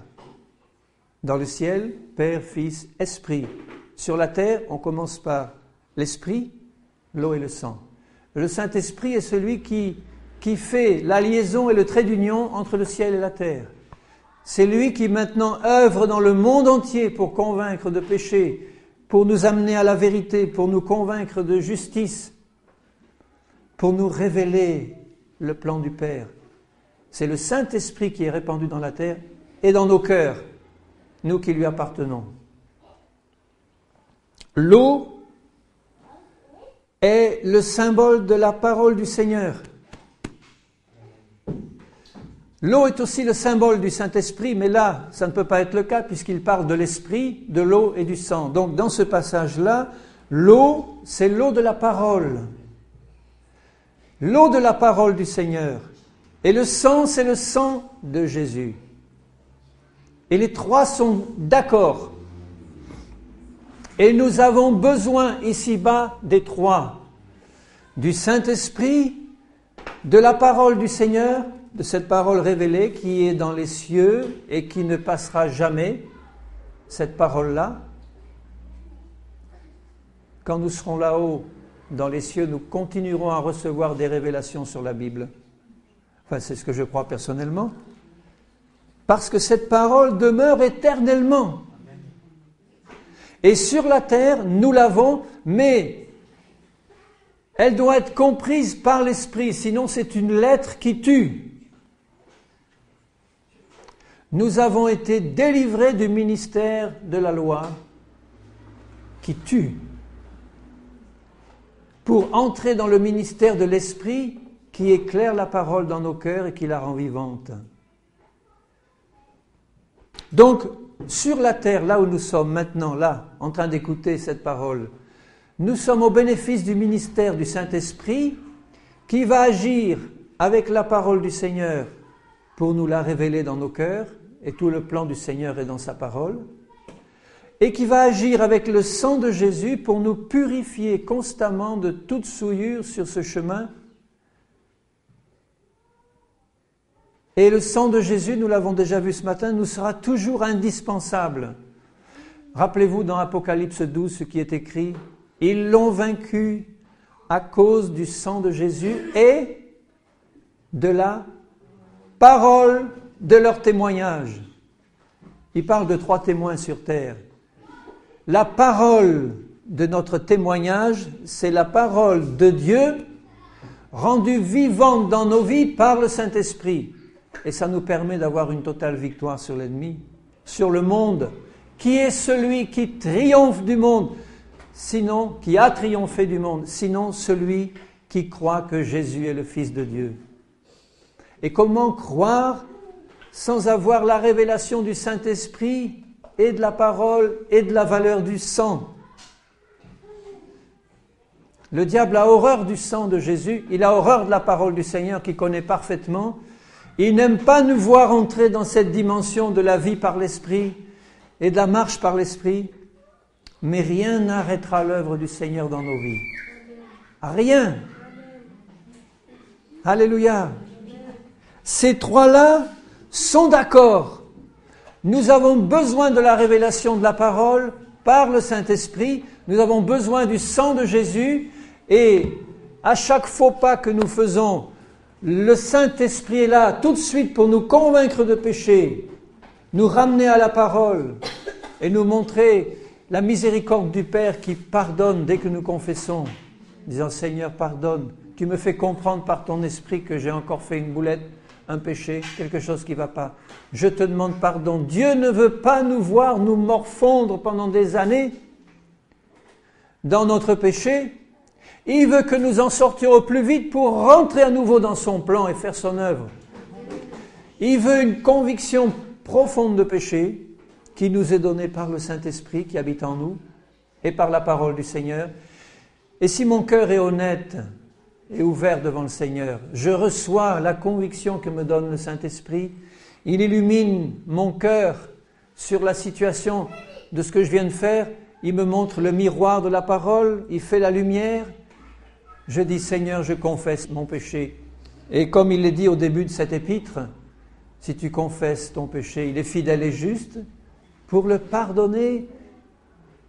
Dans le ciel, Père, Fils, Esprit. Sur la terre, on commence par l'Esprit, l'eau et le sang. Le Saint-Esprit est celui qui fait la liaison et le trait d'union entre le ciel et la terre. C'est lui qui maintenant œuvre dans le monde entier pour convaincre de péché, pour nous amener à la vérité, pour nous convaincre de justice, pour nous révéler le plan du Père. C'est le Saint-Esprit qui est répandu dans la terre et dans nos cœurs, nous qui lui appartenons. L'eau est le symbole de la parole du Seigneur. L'eau est aussi le symbole du Saint-Esprit, mais là, ça ne peut pas être le cas puisqu'il parle de l'Esprit, de l'eau et du sang. Donc, dans ce passage-là, l'eau, c'est l'eau de la parole. L'eau de la parole du Seigneur. Et le sang, c'est le sang de Jésus. Et les trois sont d'accord. Et nous avons besoin ici-bas des trois. Du Saint-Esprit, de la parole du Seigneur, de cette parole révélée qui est dans les cieux et qui ne passera jamais, cette parole-là. Quand nous serons là-haut, dans les cieux, nous continuerons à recevoir des révélations sur la Bible. Enfin, c'est ce que je crois personnellement. Parce que cette parole demeure éternellement. Et sur la terre, nous l'avons, mais elle doit être comprise par l'Esprit, sinon c'est une lettre qui tue. Nous avons été délivrés du ministère de la loi qui tue, pour entrer dans le ministère de l'Esprit qui éclaire la parole dans nos cœurs et qui la rend vivante. Donc, sur la terre, là où nous sommes maintenant, là, en train d'écouter cette parole, nous sommes au bénéfice du ministère du Saint-Esprit qui va agir avec la parole du Seigneur pour nous la révéler dans nos cœurs, et tout le plan du Seigneur est dans sa parole, et qui va agir avec le sang de Jésus pour nous purifier constamment de toute souillure sur ce chemin. Et le sang de Jésus, nous l'avons déjà vu ce matin, nous sera toujours indispensable. Rappelez-vous dans Apocalypse 12 ce qui est écrit, « Ils l'ont vaincu à cause du sang de Jésus et de la parole de leur témoignage. » Il parle de 3 témoins sur terre. La parole de notre témoignage, c'est la parole de Dieu rendue vivante dans nos vies par le Saint-Esprit. Et ça nous permet d'avoir une totale victoire sur l'ennemi, sur le monde, qui est celui qui triomphe du monde, sinon, qui a triomphé du monde, sinon celui qui croit que Jésus est le Fils de Dieu. Et comment croire sans avoir la révélation du Saint-Esprit et de la parole et de la valeur du sang? Le diable a horreur du sang de Jésus, il a horreur de la parole du Seigneur qu'il connaît parfaitement. Il n'aime pas nous voir entrer dans cette dimension de la vie par l'Esprit et de la marche par l'Esprit, mais rien n'arrêtera l'œuvre du Seigneur dans nos vies. Rien. Alléluia. Ces 3-là sont d'accord. Nous avons besoin de la révélation de la parole par le Saint-Esprit. Nous avons besoin du sang de Jésus. Et à chaque faux pas que nous faisons, le Saint-Esprit est là tout de suite pour nous convaincre de péché, nous ramener à la parole et nous montrer la miséricorde du Père qui pardonne dès que nous confessons, disant « Seigneur, pardonne, tu me fais comprendre par ton esprit que j'ai encore fait une boulette, un péché, quelque chose qui ne va pas. Je te demande pardon. » Dieu ne veut pas nous voir nous morfondre pendant des années dans notre péché. Il veut que nous en sortions au plus vite pour rentrer à nouveau dans son plan et faire son œuvre. Il veut une conviction profonde de péché qui nous est donnée par le Saint-Esprit qui habite en nous et par la parole du Seigneur. Et si mon cœur est honnête et ouvert devant le Seigneur, je reçois la conviction que me donne le Saint-Esprit. Il illumine mon cœur sur la situation de ce que je viens de faire. Il me montre le miroir de la parole. Il fait la lumière. Je dis, Seigneur, je confesse mon péché. Et comme il est dit au début de cet épître, si tu confesses ton péché, il est fidèle et juste pour le pardonner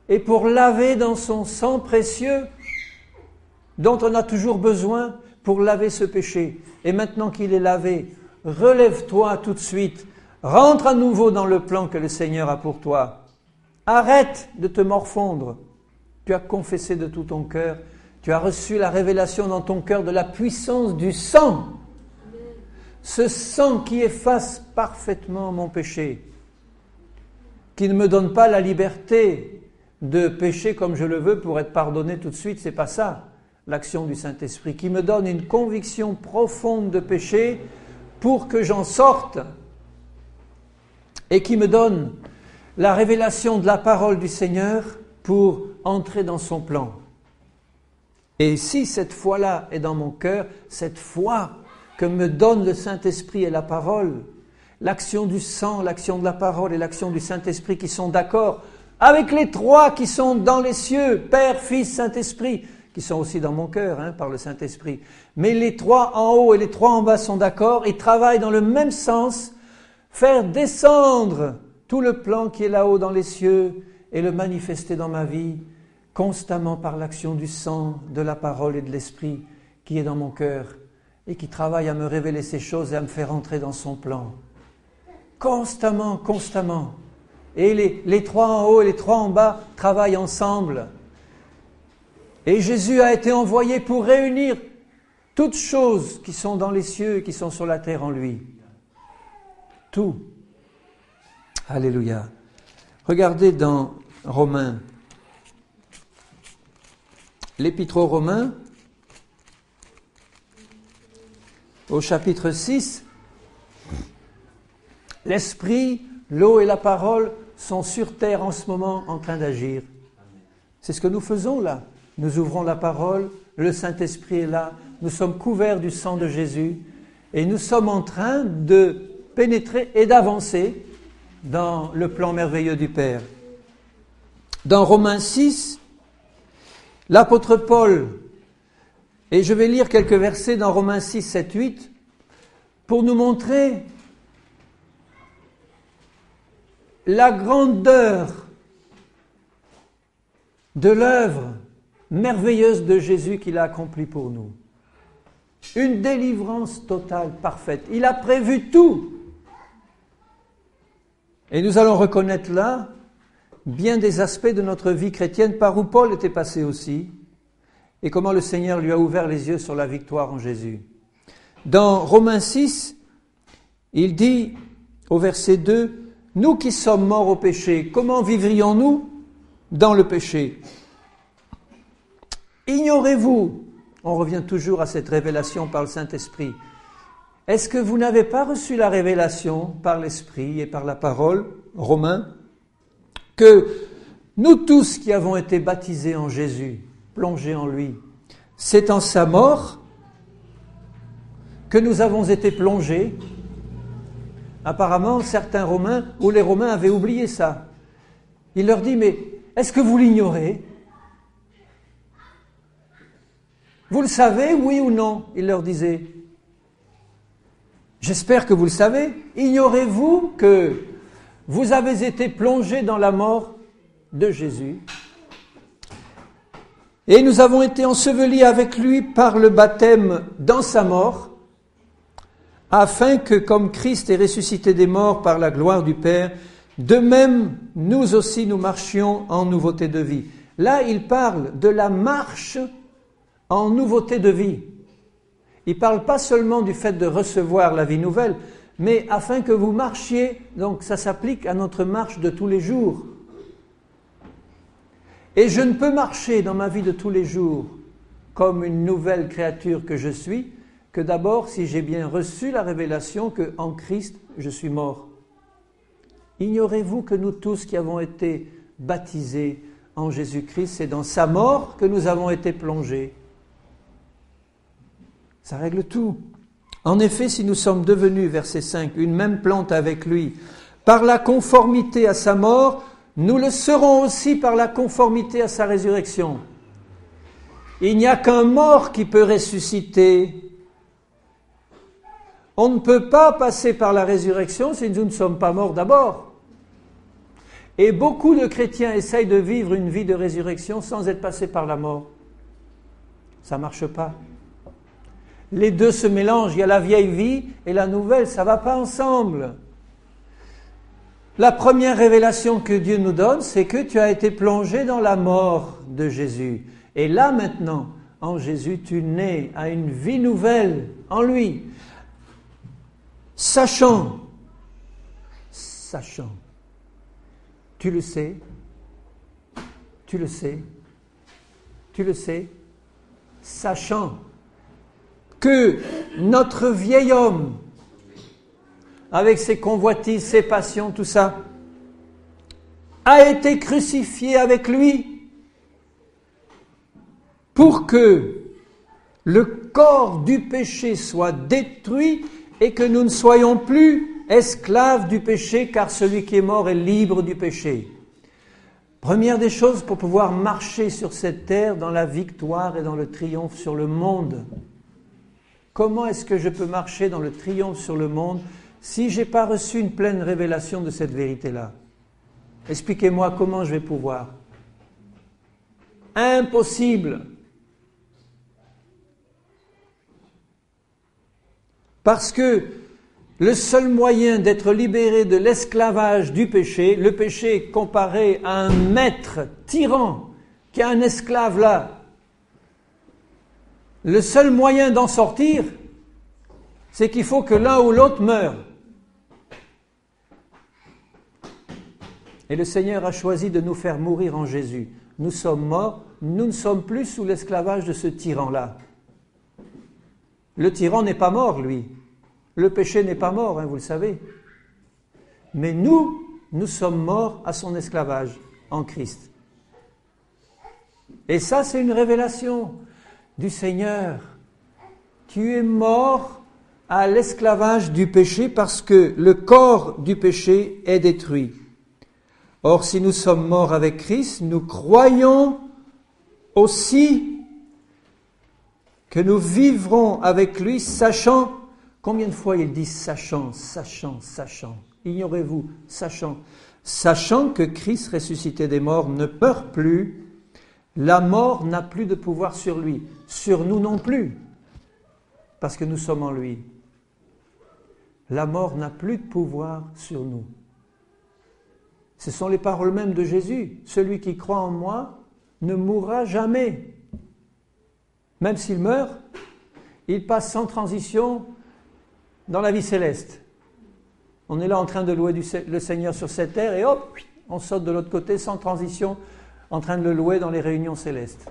et pour laver dans son sang précieux dont on a toujours besoin pour laver ce péché. Et maintenant qu'il est lavé, relève-toi tout de suite, rentre à nouveau dans le plan que le Seigneur a pour toi. Arrête de te morfondre. Tu as confessé de tout ton cœur. Tu as reçu la révélation dans ton cœur de la puissance du sang. Ce sang qui efface parfaitement mon péché. Qui ne me donne pas la liberté de pécher comme je le veux pour être pardonné tout de suite. C'est pas ça, l'action du Saint-Esprit. Qui me donne une conviction profonde de péché pour que j'en sorte. Et qui me donne la révélation de la parole du Seigneur pour entrer dans son plan. Et si cette foi-là est dans mon cœur, cette foi que me donne le Saint-Esprit et la parole, l'action du sang, l'action de la parole et l'action du Saint-Esprit qui sont d'accord avec les 3 qui sont dans les cieux, Père, Fils, Saint-Esprit, qui sont aussi dans mon cœur par le Saint-Esprit. Mais les 3 en haut et les 3 en bas sont d'accord, ils travaillent dans le même sens, faire descendre tout le plan qui est là-haut dans les cieux et le manifester dans ma vie, constamment par l'action du sang, de la parole et de l'Esprit qui est dans mon cœur et qui travaille à me révéler ces choses et à me faire entrer dans son plan. Constamment, constamment. Et les 3 en haut et les 3 en bas travaillent ensemble. Et Jésus a été envoyé pour réunir toutes choses qui sont dans les cieux et qui sont sur la terre en lui. Tout. Alléluia. Regardez dans Romains. L'Épître aux Romains, au chapitre 6, l'Esprit L'eau et la parole sont sur terre en ce moment en train d'agir. C'est ce que nous faisons là. Nous ouvrons la parole, le Saint-Esprit est là, nous sommes couverts du sang de Jésus et nous sommes en train de pénétrer et d'avancer dans le plan merveilleux du Père. Dans Romains 6, l'apôtre Paul, et je vais lire quelques versets dans Romains 6, 7, 8, pour nous montrer la grandeur de l'œuvre merveilleuse de Jésus qu'il a accomplie pour nous. Une délivrance totale, parfaite. Il a prévu tout. Et nous allons reconnaître là bien des aspects de notre vie chrétienne par où Paul était passé aussi et comment le Seigneur lui a ouvert les yeux sur la victoire en Jésus. Dans Romains 6, il dit au verset 2, « Nous qui sommes morts au péché, comment vivrions-nous dans le péché ? Ignorez-vous » On revient toujours à cette révélation par le Saint-Esprit. Est-ce que vous n'avez pas reçu la révélation par l'Esprit et par la parole, Romains, que nous tous qui avons été baptisés en Jésus, plongés en lui, c'est en sa mort que nous avons été plongés. Apparemment, certains Romains, ou les Romains avaient oublié ça. Il leur dit, mais est-ce que vous l'ignorez ? Vous le savez, oui ou non ? Il leur disait. J'espère que vous le savez. Ignorez-vous que vous avez été plongés dans la mort de Jésus ? Et nous avons été ensevelis avec lui par le baptême dans sa mort, afin que, comme Christ est ressuscité des morts par la gloire du Père, de même, nous aussi, nous marchions en nouveauté de vie. Là, il parle de la marche en nouveauté de vie. Il ne parle pas seulement du fait de recevoir la vie nouvelle, mais afin que vous marchiez, donc ça s'applique à notre marche de tous les jours. Et je ne peux marcher dans ma vie de tous les jours comme une nouvelle créature que je suis, que d'abord si j'ai bien reçu la révélation qu'en Christ je suis mort. Ignorez-vous que nous tous qui avons été baptisés en Jésus-Christ, c'est dans sa mort que nous avons été plongés. Ça règle tout. En effet, si nous sommes devenus, verset 5, une même plante avec lui, par la conformité à sa mort, nous le serons aussi par la conformité à sa résurrection. Il n'y a qu'un mort qui peut ressusciter. On ne peut pas passer par la résurrection si nous ne sommes pas morts d'abord. Et beaucoup de chrétiens essayent de vivre une vie de résurrection sans être passés par la mort. Ça ne marche pas. Les deux se mélangent. Il y a la vieille vie et la nouvelle. Ça ne va pas ensemble. La première révélation que Dieu nous donne, c'est que tu as été plongé dans la mort de Jésus. Et là maintenant, en Jésus, tu nais à une vie nouvelle en lui. Sachant, tu le sais, sachant que notre vieil homme, avec ses convoitises, ses passions, tout ça, a été crucifié avec lui pour que le corps du péché soit détruit et que nous ne soyons plus esclaves du péché, car celui qui est mort est libre du péché. Première des choses pour pouvoir marcher sur cette terre dans la victoire et dans le triomphe sur le monde. Comment est-ce que je peux marcher dans le triomphe sur le monde si je n'ai pas reçu une pleine révélation de cette vérité-là? Expliquez-moi comment je vais pouvoir. Impossible. Parce que le seul moyen d'être libéré de l'esclavage du péché, le péché est comparé à un maître tyran qui a un esclave là. Le seul moyen d'en sortir, c'est qu'il faut que l'un ou l'autre meure. Et le Seigneur a choisi de nous faire mourir en Jésus. Nous sommes morts, nous ne sommes plus sous l'esclavage de ce tyran-là. Le tyran n'est pas mort, lui. Le péché n'est pas mort, vous le savez. Mais nous sommes morts à son esclavage en Christ. Et ça, c'est une révélation du Seigneur. Tu es mort à l'esclavage du péché parce que le corps du péché est détruit. Or, si nous sommes morts avec Christ, nous croyons aussi que nous vivrons avec lui, sachant, combien de fois il dit sachant, ignorez-vous, sachant que Christ ressuscité des morts ne meurt plus, la mort n'a plus de pouvoir sur lui, sur nous non plus, parce que nous sommes en lui. La mort n'a plus de pouvoir sur nous. Ce sont les paroles mêmes de Jésus. Celui qui croit en moi ne mourra jamais. Même s'il meurt, il passe sans transition dans la vie céleste. On est là en train de louer le Seigneur sur cette terre et hop, on saute de l'autre côté sans transition, en train de le louer dans les réunions célestes.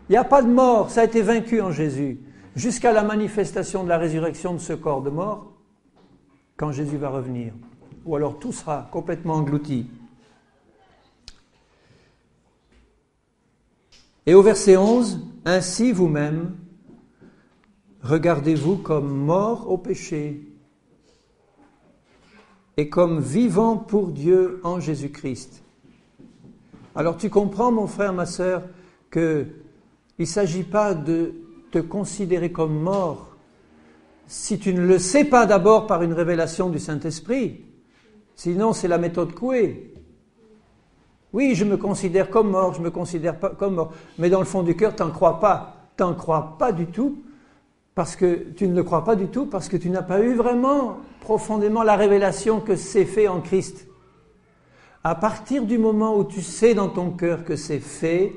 Il n'y a pas de mort, ça a été vaincu en Jésus, jusqu'à la manifestation de la résurrection de ce corps de mort, quand Jésus va revenir. Ou alors tout sera complètement englouti. Et au verset 11, « Ainsi vous-même, regardez-vous comme morts au péché et comme vivants pour Dieu en Jésus-Christ. » Alors tu comprends, mon frère, ma sœur, qu'il ne s'agit pas de te considérer comme mort si tu ne le sais pas d'abord par une révélation du Saint-Esprit. Sinon, c'est la méthode Coué. Oui, je me considère comme mort, je me considère pas comme mort. Mais dans le fond du cœur, tu n'en crois pas. Tu n'en crois pas du tout, parce que tu ne le crois pas du tout, parce que tu n'as pas eu vraiment profondément la révélation que c'est fait en Christ. À partir du moment où tu sais dans ton cœur que c'est fait,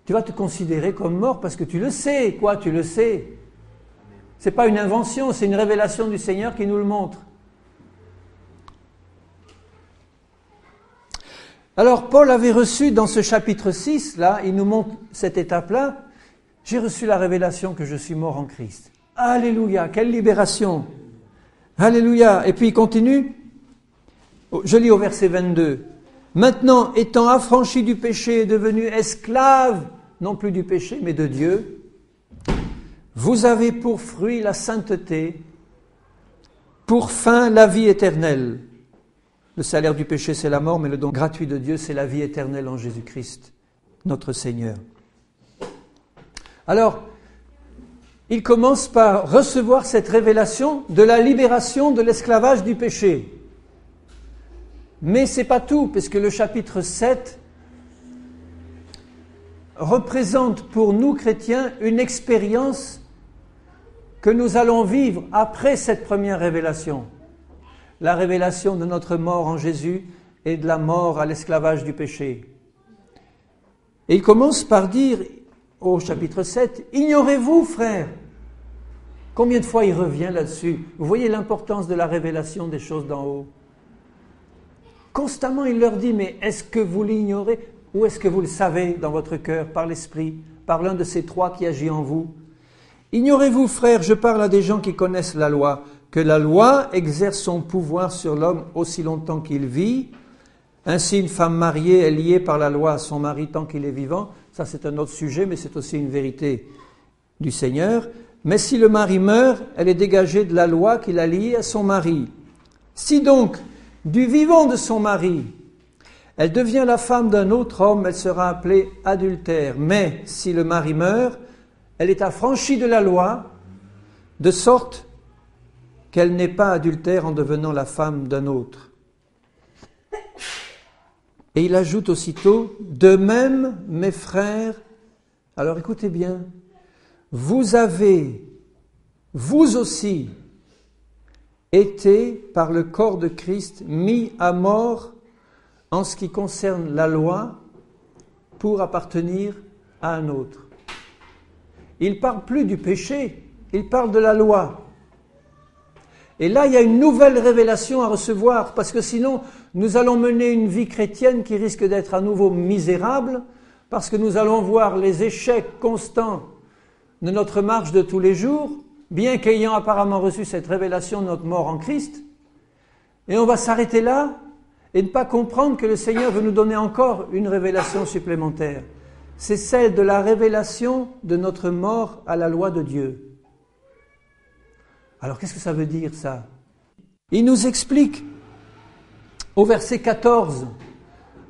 tu vas te considérer comme mort, parce que tu le sais. Quoi, tu le sais? C'est pas une invention, c'est une révélation du Seigneur qui nous le montre. Alors, Paul avait reçu dans ce chapitre 6, là, il nous montre cette étape-là, j'ai reçu la révélation que je suis mort en Christ. Alléluia, quelle libération! Alléluia! Et puis il continue, je lis au verset 22. Maintenant, étant affranchi du péché et devenu esclave, non plus du péché, mais de Dieu, vous avez pour fruit la sainteté, pour fin la vie éternelle. Le salaire du péché, c'est la mort, mais le don gratuit de Dieu, c'est la vie éternelle en Jésus-Christ, notre Seigneur. Alors, il commence par recevoir cette révélation de la libération de l'esclavage du péché. Mais ce n'est pas tout, parce que le chapitre 7 représente pour nous chrétiens une expérience que nous allons vivre après cette première révélation. La révélation de notre mort en Jésus et de la mort à l'esclavage du péché. Et il commence par dire, au chapitre 7, « Ignorez-vous, frères ?» Combien de fois il revient là-dessus? Vous voyez l'importance de la révélation des choses d'en haut. Constamment, il leur dit, « Mais est-ce que vous l'ignorez ou est-ce que vous le savez dans votre cœur, par l'Esprit, par l'un de ces trois qui agit en vous ?» Ignorez-vous, frères, je parle à des gens qui connaissent la loi, que la loi exerce son pouvoir sur l'homme aussi longtemps qu'il vit. Ainsi, une femme mariée est liée par la loi à son mari tant qu'il est vivant. Ça, c'est un autre sujet, mais c'est aussi une vérité du Seigneur. Mais si le mari meurt, elle est dégagée de la loi qui l'a liée à son mari. Si donc, du vivant de son mari, elle devient la femme d'un autre homme, elle sera appelée adultère. Mais si le mari meurt, elle est affranchie de la loi, de sorte qu'elle n'est pas adultère en devenant la femme d'un autre. Et il ajoute aussitôt, de même, mes frères, alors écoutez bien, vous avez, vous aussi, été par le corps de Christ mis à mort en ce qui concerne la loi pour appartenir à un autre. Il ne parle plus du péché, il parle de la loi. Et là, il y a une nouvelle révélation à recevoir, parce que sinon, nous allons mener une vie chrétienne qui risque d'être à nouveau misérable, parce que nous allons voir les échecs constants de notre marche de tous les jours, bien qu'ayant apparemment reçu cette révélation de notre mort en Christ, Et on va s'arrêter là et ne pas comprendre que le Seigneur veut nous donner encore une révélation supplémentaire. C'est celle de la révélation de notre mort à la loi de Dieu. Alors qu'est-ce que ça veut dire ça? Il nous explique au verset 14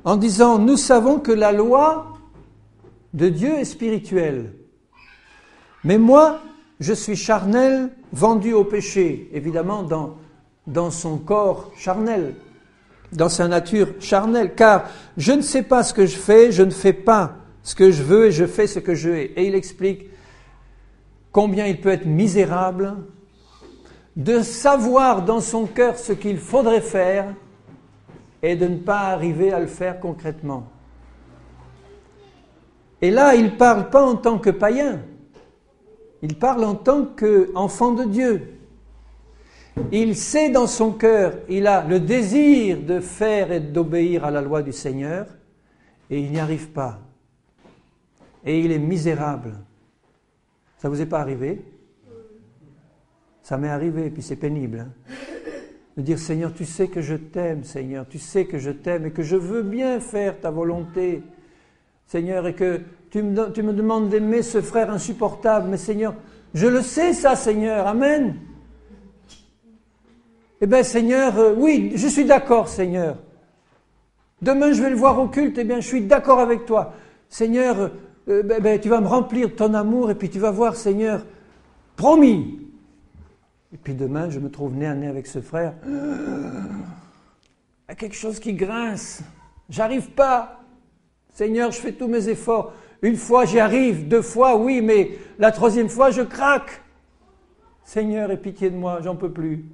en disant « Nous savons que la loi de Dieu est spirituelle. Mais moi, je suis charnel, vendu au péché. » Évidemment, dans son corps charnel, dans sa nature charnelle. « Car je ne sais pas ce que je fais, je ne fais pas ce que je veux et je fais ce que je hais. » Et il explique combien il peut être misérable de savoir dans son cœur ce qu'il faudrait faire et de ne pas arriver à le faire concrètement. Et là, il ne parle pas en tant que païen, il parle en tant qu'enfant de Dieu. Il sait dans son cœur, il a le désir de faire et d'obéir à la loi du Seigneur, et il n'y arrive pas. Et il est misérable. Ça ne vous est pas arrivé? Ça m'est arrivé, et puis c'est pénible. De dire, Seigneur, tu sais que je t'aime, Seigneur, tu sais que je t'aime et que je veux bien faire ta volonté, Seigneur, et que tu me demandes d'aimer ce frère insupportable, mais Seigneur, je le sais ça, Seigneur, amen. Eh bien, Seigneur, oui, je suis d'accord, Seigneur. Demain, je vais le voir au culte, eh bien, je suis d'accord avec toi. Seigneur, tu vas me remplir de ton amour, et puis tu vas voir, Seigneur, promis. Et puis demain, je me trouve nez à nez avec ce frère. Il y a quelque chose qui grince. J'arrive pas. Seigneur, je fais tous mes efforts. Une fois, j'y arrive. 2 fois, oui, mais la 3e fois, je craque. Seigneur, aie pitié de moi, j'en peux plus.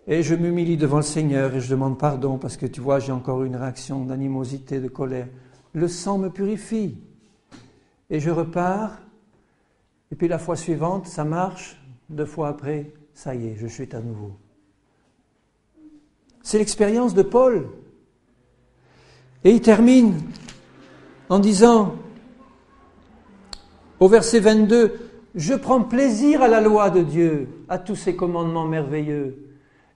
Et je m'humilie devant le Seigneur et je demande pardon parce que tu vois, j'ai encore une réaction d'animosité, de colère. Le sang me purifie. Et je repars. Et puis la fois suivante, ça marche. 2 fois après, ça y est, je chute à nouveau. C'est l'expérience de Paul. Et il termine en disant, au verset 22, « Je prends plaisir à la loi de Dieu, à tous ses commandements merveilleux,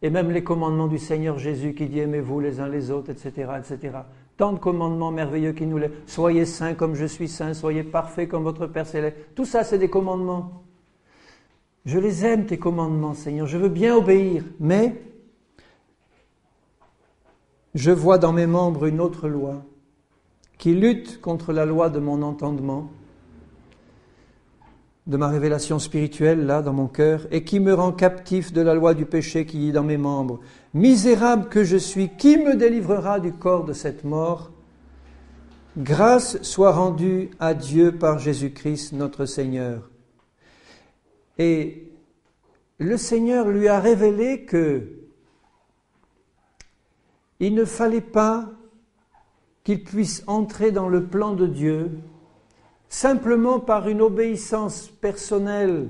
et même les commandements du Seigneur Jésus qui dit « Aimez-vous les uns les autres, etc. etc. » Tant de commandements merveilleux qui nous les... Soyez saints comme je suis saint, soyez parfaits comme votre Père céleste. Tout ça, c'est des commandements. Je les aime, tes commandements, Seigneur. Je veux bien obéir. Mais je vois dans mes membres une autre loi qui lutte contre la loi de mon entendement, de ma révélation spirituelle, là, dans mon cœur, et qui me rend captif de la loi du péché qui est dans mes membres. Misérable que je suis, qui me délivrera du corps de cette mort? Grâce soit rendue à Dieu par Jésus-Christ notre Seigneur. Et le Seigneur lui a révélé que il ne fallait pas qu'il puisse entrer dans le plan de Dieu simplement par une obéissance personnelle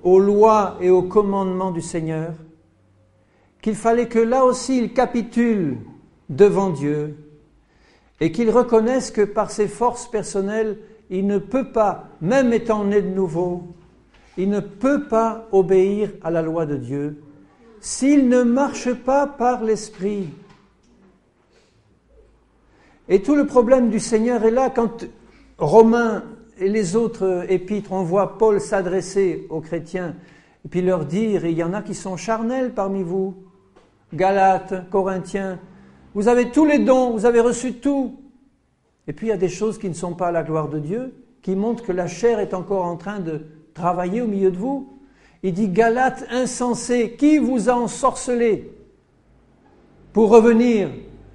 aux lois et aux commandements du Seigneur, qu'il fallait que là aussi il capitule devant Dieu et qu'il reconnaisse que par ses forces personnelles, il ne peut pas, même étant né de nouveau, il ne peut pas obéir à la loi de Dieu s'il ne marche pas par l'Esprit. Et tout le problème du Seigneur est là quand Romains et les autres épîtres, on voit Paul s'adresser aux chrétiens et puis leur dire, il y en a qui sont charnels parmi vous, Galates, Corinthiens, vous avez tous les dons, vous avez reçu tout. Et puis il y a des choses qui ne sont pas à la gloire de Dieu, qui montrent que la chair est encore en train de travailler au milieu de vous. Il dit, Galates insensés, qui vous a ensorcelé pour revenir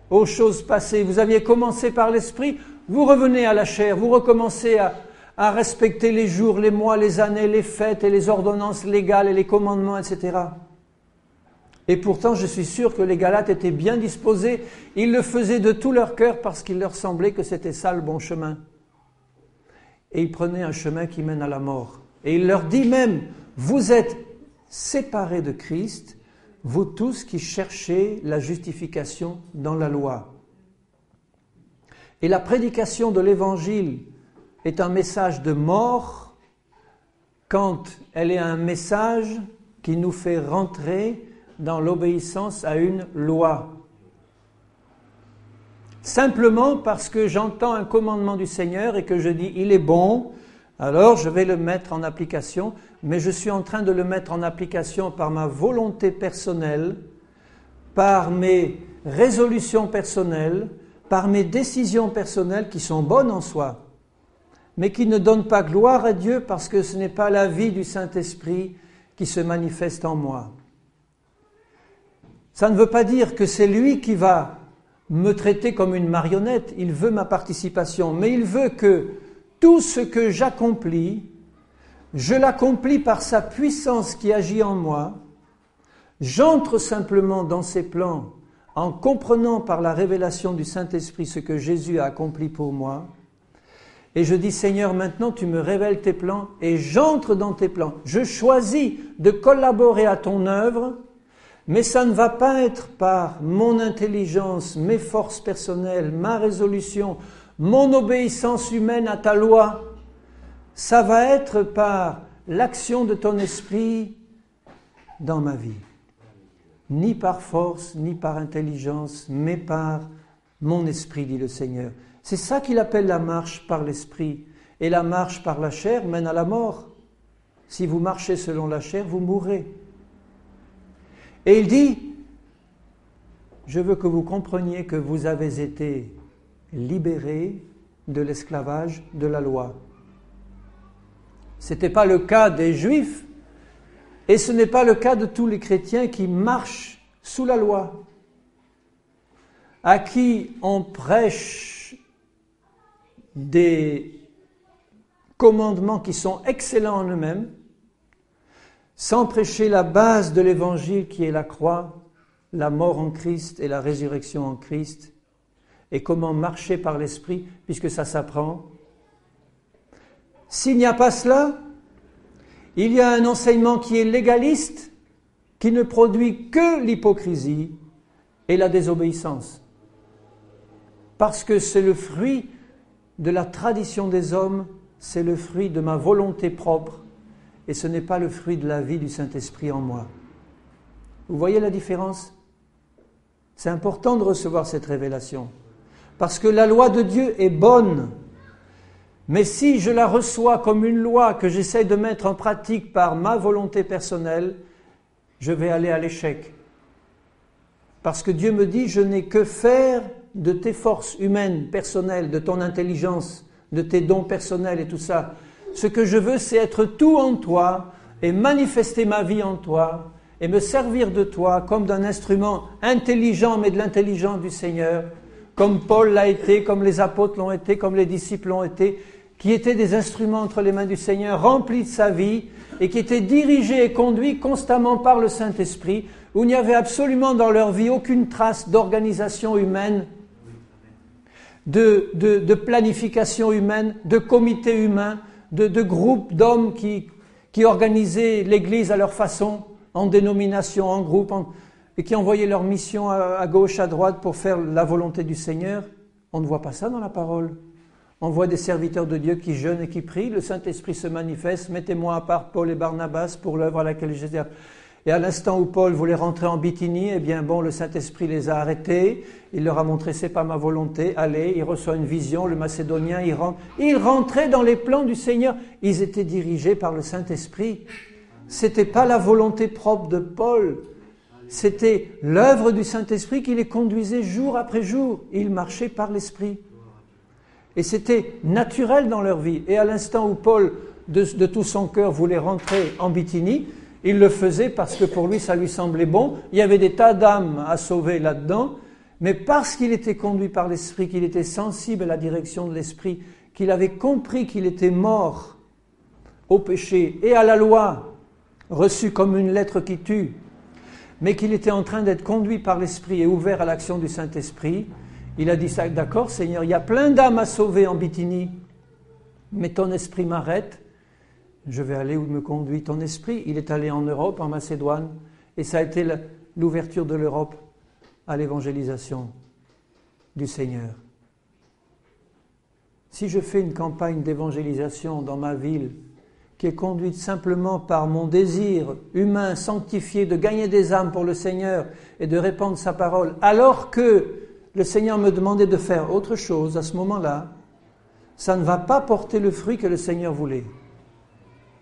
aux choses passées? Vous aviez commencé par l'esprit, vous revenez à la chair, vous recommencez à respecter les jours, les mois, les années, les fêtes et les ordonnances légales et les commandements, etc. Et pourtant, je suis sûr que les Galates étaient bien disposés. Ils le faisaient de tout leur cœur parce qu'il leur semblait que c'était ça le bon chemin. Et ils prenaient un chemin qui mène à la mort. Et il leur dit même, vous êtes séparés de Christ, vous tous qui cherchez la justification dans la loi. Et la prédication de l'Évangile est un message de mort quand elle est un message qui nous fait rentrer dans l'obéissance à une loi. Simplement parce que j'entends un commandement du Seigneur et que je dis « il est bon », alors je vais le mettre en application, mais je suis en train de le mettre en application par ma volonté personnelle, par mes résolutions personnelles, par mes décisions personnelles qui sont bonnes en soi, mais qui ne donnent pas gloire à Dieu parce que ce n'est pas la vie du Saint-Esprit qui se manifeste en moi. Ça ne veut pas dire que c'est lui qui va me traiter comme une marionnette, il veut ma participation, mais il veut que tout ce que j'accomplis, je l'accomplis par sa puissance qui agit en moi. J'entre simplement dans ses plans en comprenant par la révélation du Saint-Esprit ce que Jésus a accompli pour moi. Et je dis, Seigneur, maintenant tu me révèles tes plans et j'entre dans tes plans. Je choisis de collaborer à ton œuvre, mais ça ne va pas être par mon intelligence, mes forces personnelles, ma résolution, mon obéissance humaine à ta loi. Ça va être par l'action de ton esprit dans ma vie. Ni par force, ni par intelligence, mais par mon esprit, dit le Seigneur. C'est ça qu'il appelle la marche par l'esprit. Et la marche par la chair mène à la mort. Si vous marchez selon la chair, vous mourrez. Et il dit, je veux que vous compreniez que vous avez été libérés de l'esclavage de la loi. Ce n'était pas le cas des Juifs, et ce n'est pas le cas de tous les chrétiens qui marchent sous la loi, à qui on prêche des commandements qui sont excellents en eux-mêmes, sans prêcher la base de l'évangile qui est la croix, la mort en Christ et la résurrection en Christ, et comment marcher par l'esprit, puisque ça s'apprend. S'il n'y a pas cela, il y a un enseignement qui est légaliste, qui ne produit que l'hypocrisie et la désobéissance. Parce que c'est le fruit de la tradition des hommes, c'est le fruit de ma volonté propre, et ce n'est pas le fruit de la vie du Saint-Esprit en moi. Vous voyez la différence ? C'est important de recevoir cette révélation. Parce que la loi de Dieu est bonne. Mais si je la reçois comme une loi que j'essaie de mettre en pratique par ma volonté personnelle, je vais aller à l'échec. Parce que Dieu me dit, je n'ai que faire de tes forces humaines, personnelles, de ton intelligence, de tes dons personnels et tout ça. Ce que je veux, c'est être tout en toi et manifester ma vie en toi et me servir de toi comme d'un instrument intelligent, mais de l'intelligence du Seigneur, comme Paul l'a été, comme les apôtres l'ont été, comme les disciples l'ont été, qui étaient des instruments entre les mains du Seigneur, remplis de sa vie, et qui étaient dirigés et conduits constamment par le Saint-Esprit, où il n'y avait absolument dans leur vie aucune trace d'organisation humaine, de planification humaine, de comité humain, de groupes d'hommes qui organisaient l'Église à leur façon, en dénomination, en groupe, et qui envoyaient leur mission à gauche, à droite pour faire la volonté du Seigneur. On ne voit pas ça dans la parole. On voit des serviteurs de Dieu qui jeûnent et qui prient, le Saint-Esprit se manifeste, mettez-moi à part Paul et Barnabas pour l'œuvre à laquelle j'étais. Et à l'instant où Paul voulait rentrer en Bithynie, eh bien bon, le Saint-Esprit les a arrêtés, il leur a montré, c'est pas ma volonté, allez, il reçoit une vision, le Macédonien, il rentre. Ils rentraient dans les plans du Seigneur, ils étaient dirigés par le Saint-Esprit. C'était pas la volonté propre de Paul, c'était l'œuvre du Saint-Esprit qui les conduisait jour après jour. Ils marchaient par l'Esprit. Et c'était naturel dans leur vie. Et à l'instant où Paul, de tout son cœur, voulait rentrer en Bithynie, il le faisait parce que pour lui, ça lui semblait bon. Il y avait des tas d'âmes à sauver là-dedans. Mais parce qu'il était conduit par l'Esprit, qu'il était sensible à la direction de l'Esprit, qu'il avait compris qu'il était mort au péché et à la loi, reçue comme une lettre qui tue, mais qu'il était en train d'être conduit par l'Esprit et ouvert à l'action du Saint-Esprit, il a dit ça, d'accord Seigneur, il y a plein d'âmes à sauver en Bithynie, mais ton Esprit m'arrête, je vais aller où me conduit ton Esprit. Il est allé en Europe, en Macédoine, et ça a été l'ouverture de l'Europe à l'évangélisation du Seigneur. Si je fais une campagne d'évangélisation dans ma ville qui est conduite simplement par mon désir humain sanctifié de gagner des âmes pour le Seigneur et de répandre sa parole, alors que le Seigneur me demandait de faire autre chose à ce moment-là, ça ne va pas porter le fruit que le Seigneur voulait.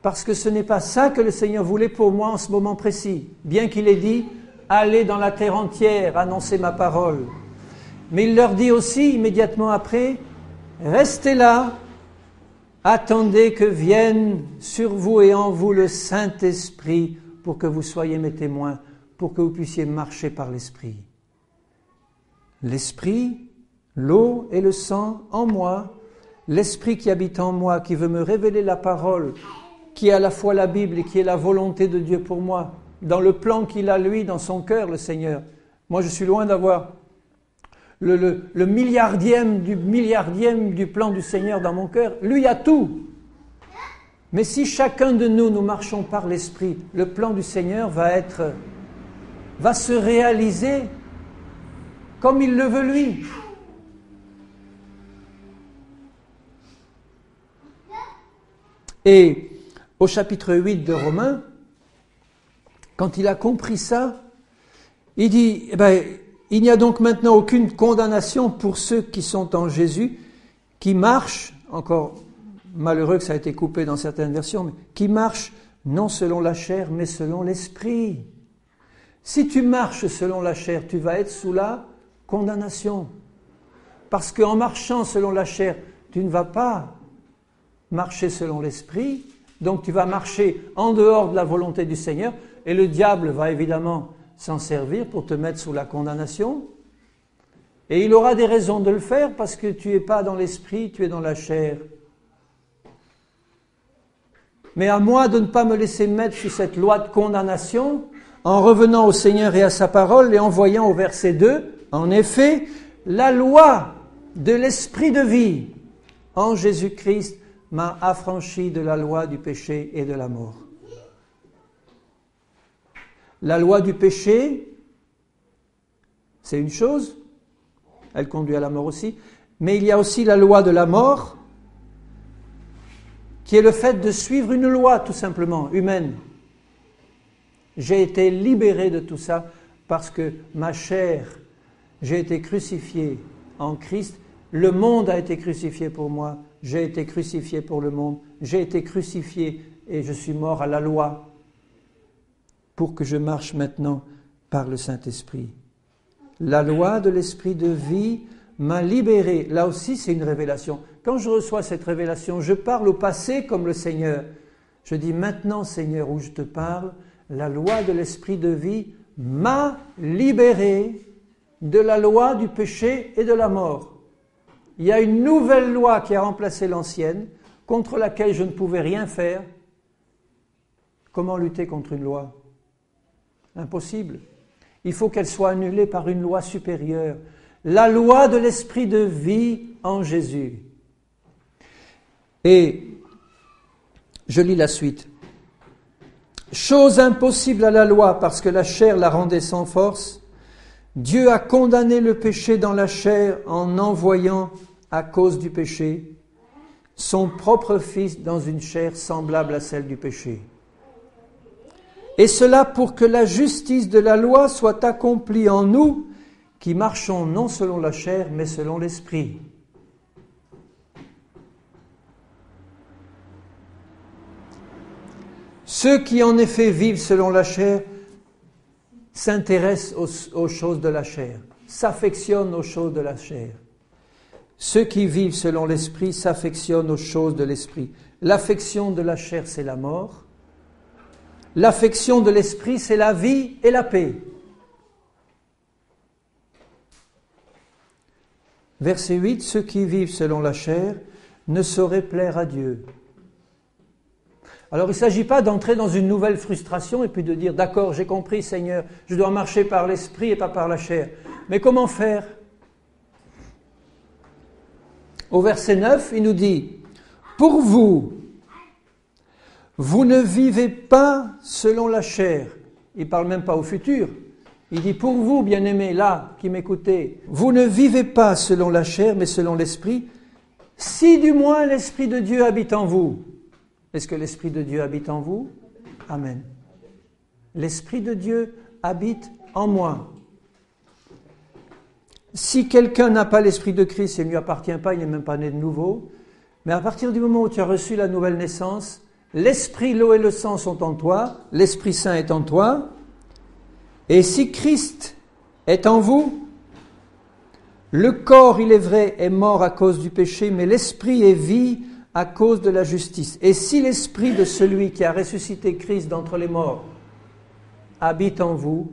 Parce que ce n'est pas ça que le Seigneur voulait pour moi en ce moment précis. Bien qu'il ait dit, allez dans la terre entière, annoncer ma parole. Mais il leur dit aussi, immédiatement après, restez là, attendez que vienne sur vous et en vous le Saint-Esprit pour que vous soyez mes témoins, pour que vous puissiez marcher par l'Esprit. L'Esprit, l'eau et le sang en moi, l'Esprit qui habite en moi, qui veut me révéler la parole, qui est à la fois la Bible et qui est la volonté de Dieu pour moi, dans le plan qu'il a lui, dans son cœur, le Seigneur. Moi, je suis loin d'avoir le milliardième du plan du Seigneur dans mon cœur. Lui a tout. Mais si chacun de nous, nous marchons par l'Esprit, le plan du Seigneur va se réaliser comme il le veut lui. Et au chapitre 8 de Romains, quand il a compris ça, il dit, il n'y a donc maintenant aucune condamnation pour ceux qui sont en Jésus, qui marchent, encore malheureux que ça a été coupé dans certaines versions, mais qui marchent non selon la chair, mais selon l'esprit. Si tu marches selon la chair, tu vas être sous la condamnation. Parce qu'en marchant selon la chair, tu ne vas pas marcher selon l'esprit, donc tu vas marcher en dehors de la volonté du Seigneur, et le diable va évidemment s'en servir pour te mettre sous la condamnation. Et il aura des raisons de le faire parce que tu n'es pas dans l'esprit, tu es dans la chair. Mais à moi de ne pas me laisser mettre sous cette loi de condamnation en revenant au Seigneur et à sa parole et en voyant au verset 2, en effet, la loi de l'esprit de vie en Jésus-Christ m'a affranchi de la loi du péché et de la mort. La loi du péché, c'est une chose, elle conduit à la mort aussi, mais il y a aussi la loi de la mort, qui est le fait de suivre une loi, tout simplement, humaine. J'ai été libéré de tout ça parce que ma chair, j'ai été crucifié en Christ, le monde a été crucifié pour moi, j'ai été crucifié pour le monde, j'ai été crucifié et je suis mort à la loi pour que je marche maintenant par le Saint-Esprit. La loi de l'esprit de vie m'a libéré. Là aussi, c'est une révélation. Quand je reçois cette révélation, je parle au passé comme le Seigneur. Je dis maintenant, Seigneur, où je te parle, la loi de l'esprit de vie m'a libéré de la loi du péché et de la mort. Il y a une nouvelle loi qui a remplacé l'ancienne, contre laquelle je ne pouvais rien faire. Comment lutter contre une loi ? Impossible. Il faut qu'elle soit annulée par une loi supérieure. La loi de l'esprit de vie en Jésus. Et je lis la suite. Chose impossible à la loi parce que la chair la rendait sans force, Dieu a condamné le péché dans la chair en envoyant, à cause du péché, son propre Fils dans une chair semblable à celle du péché. Et cela pour que la justice de la loi soit accomplie en nous, qui marchons non selon la chair, mais selon l'esprit. Ceux qui en effet vivent selon la chair s'intéressent aux choses de la chair, s'affectionnent aux choses de la chair. Ceux qui vivent selon l'esprit s'affectionnent aux choses de l'esprit. L'affection de la chair, c'est la mort. L'affection de l'esprit, c'est la vie et la paix. Verset 8, ceux qui vivent selon la chair ne sauraient plaire à Dieu. Alors il ne s'agit pas d'entrer dans une nouvelle frustration et puis de dire, d'accord, j'ai compris Seigneur, je dois marcher par l'esprit et pas par la chair. Mais comment faire ? Au verset 9, il nous dit, pour vous, vous ne vivez pas selon la chair. Il ne parle même pas au futur. Il dit, pour vous, bien-aimés, là, qui m'écoutez, vous ne vivez pas selon la chair, mais selon l'esprit, si du moins l'Esprit de Dieu habite en vous. Est-ce que l'Esprit de Dieu habite en vous? Amen. L'Esprit de Dieu habite en moi. Si quelqu'un n'a pas l'Esprit de Christ, il ne lui appartient pas, il n'est même pas né de nouveau. Mais à partir du moment où tu as reçu la nouvelle naissance, l'Esprit, l'eau et le sang sont en toi, l'Esprit Saint est en toi. Et si Christ est en vous, le corps, il est vrai, est mort à cause du péché, mais l'Esprit est vie à cause de la justice. Et si l'Esprit de celui qui a ressuscité Christ d'entre les morts habite en vous,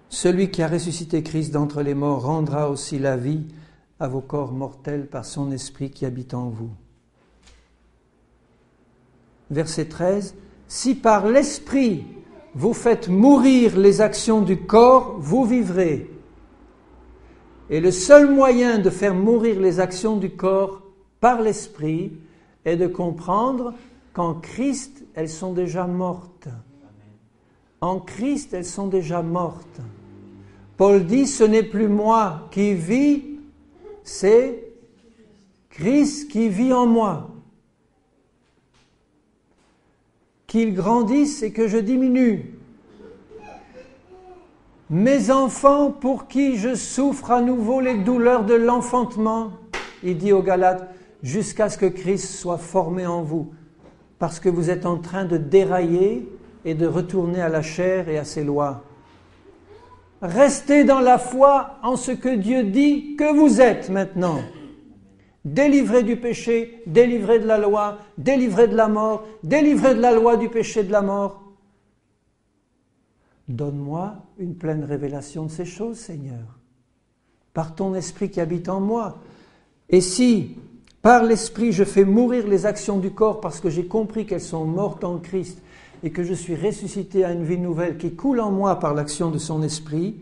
celui qui a ressuscité Christ d'entre les morts rendra aussi la vie à vos corps mortels par son Esprit qui habite en vous. Verset 13. Si par l'Esprit vous faites mourir les actions du corps, vous vivrez. Et le seul moyen de faire mourir les actions du corps par l'Esprit est de comprendre qu'en Christ, elles sont déjà mortes. En Christ, elles sont déjà mortes. Paul dit, ce n'est plus moi qui vis, c'est Christ qui vit en moi. Qu'il grandisse et que je diminue. Mes enfants pour qui je souffre à nouveau les douleurs de l'enfantement, il dit aux Galates, jusqu'à ce que Christ soit formé en vous, parce que vous êtes en train de dérailler et de retourner à la chair et à ses lois. Restez dans la foi en ce que Dieu dit que vous êtes maintenant. Délivrés du péché, délivrés de la loi, délivrés de la mort, délivrés de la loi du péché et de la mort. Donne-moi une pleine révélation de ces choses, Seigneur, par ton Esprit qui habite en moi. Et si, par l'Esprit, je fais mourir les actions du corps parce que j'ai compris qu'elles sont mortes en Christ et que je suis ressuscité à une vie nouvelle qui coule en moi par l'action de son Esprit,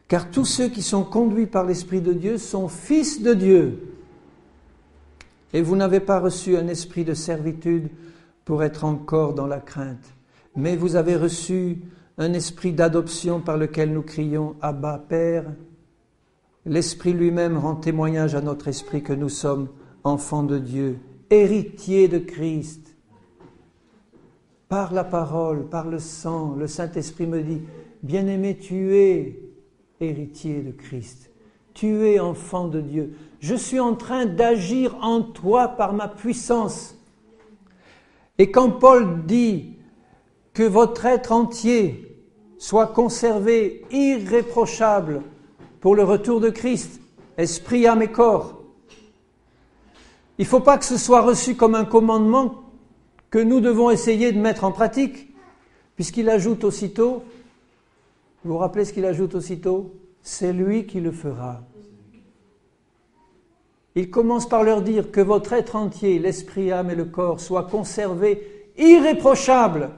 car tous ceux qui sont conduits par l'Esprit de Dieu sont fils de Dieu. Et vous n'avez pas reçu un esprit de servitude pour être encore dans la crainte, mais vous avez reçu un esprit d'adoption par lequel nous crions « Abba, Père ». L'Esprit lui-même rend témoignage à notre esprit que nous sommes enfants de Dieu, héritiers de Christ. Par la parole, par le sang, le Saint-Esprit me dit « Bien-aimé, tu es héritier de Christ, tu es enfant de Dieu. Je suis en train d'agir en toi par ma puissance. » Et quand Paul dit que votre être entier soit conservé irréprochable pour le retour de Christ, esprit, âme et corps, il ne faut pas que ce soit reçu comme un commandement que nous devons essayer de mettre en pratique, puisqu'il ajoute aussitôt, vous vous rappelez ce qu'il ajoute aussitôt? C'est lui qui le fera. Il commence par leur dire que votre être entier, l'esprit, l'âme et le corps, soient conservés irréprochables.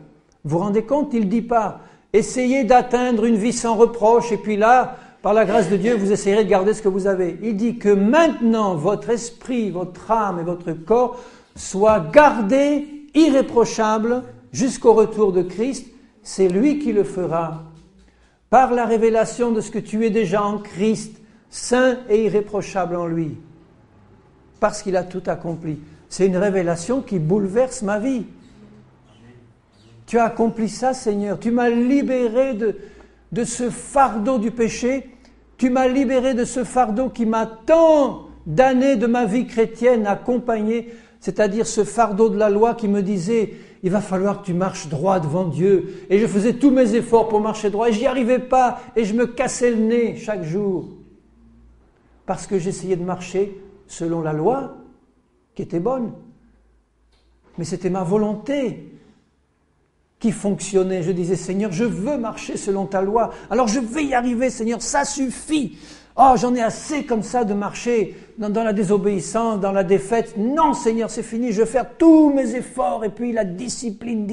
Vous vous rendez compte? Il ne dit pas « essayez d'atteindre une vie sans reproche et puis là, par la grâce de Dieu, vous essayerez de garder ce que vous avez. » Il dit que maintenant, votre esprit, votre âme et votre corps soient gardés irréprochables jusqu'au retour de Christ. C'est lui qui le fera. Par la révélation de ce que tu es déjà en Christ, saint et irréprochable en lui. Parce qu'il a tout accompli. C'est une révélation qui bouleverse ma vie. Tu as accompli ça, Seigneur. Tu m'as libéré de ce fardeau du péché. Tu m'as libéré de ce fardeau qui m'a tant d'années de ma vie chrétienne accompagné, c'est-à-dire ce fardeau de la loi qui me disait « il va falloir que tu marches droit devant Dieu ». Et je faisais tous mes efforts pour marcher droit et j'y arrivais pas et je me cassais le nez chaque jour. Parce que j'essayais de marcher selon la loi, qui était bonne. Mais c'était ma volonté qui fonctionnait. Je disais, Seigneur, je veux marcher selon ta loi. Alors je vais y arriver, Seigneur, ça suffit. Oh, j'en ai assez comme ça de marcher dans la désobéissance, dans la défaite. Non, Seigneur, c'est fini, je vais faire tous mes efforts. Et puis la discipline,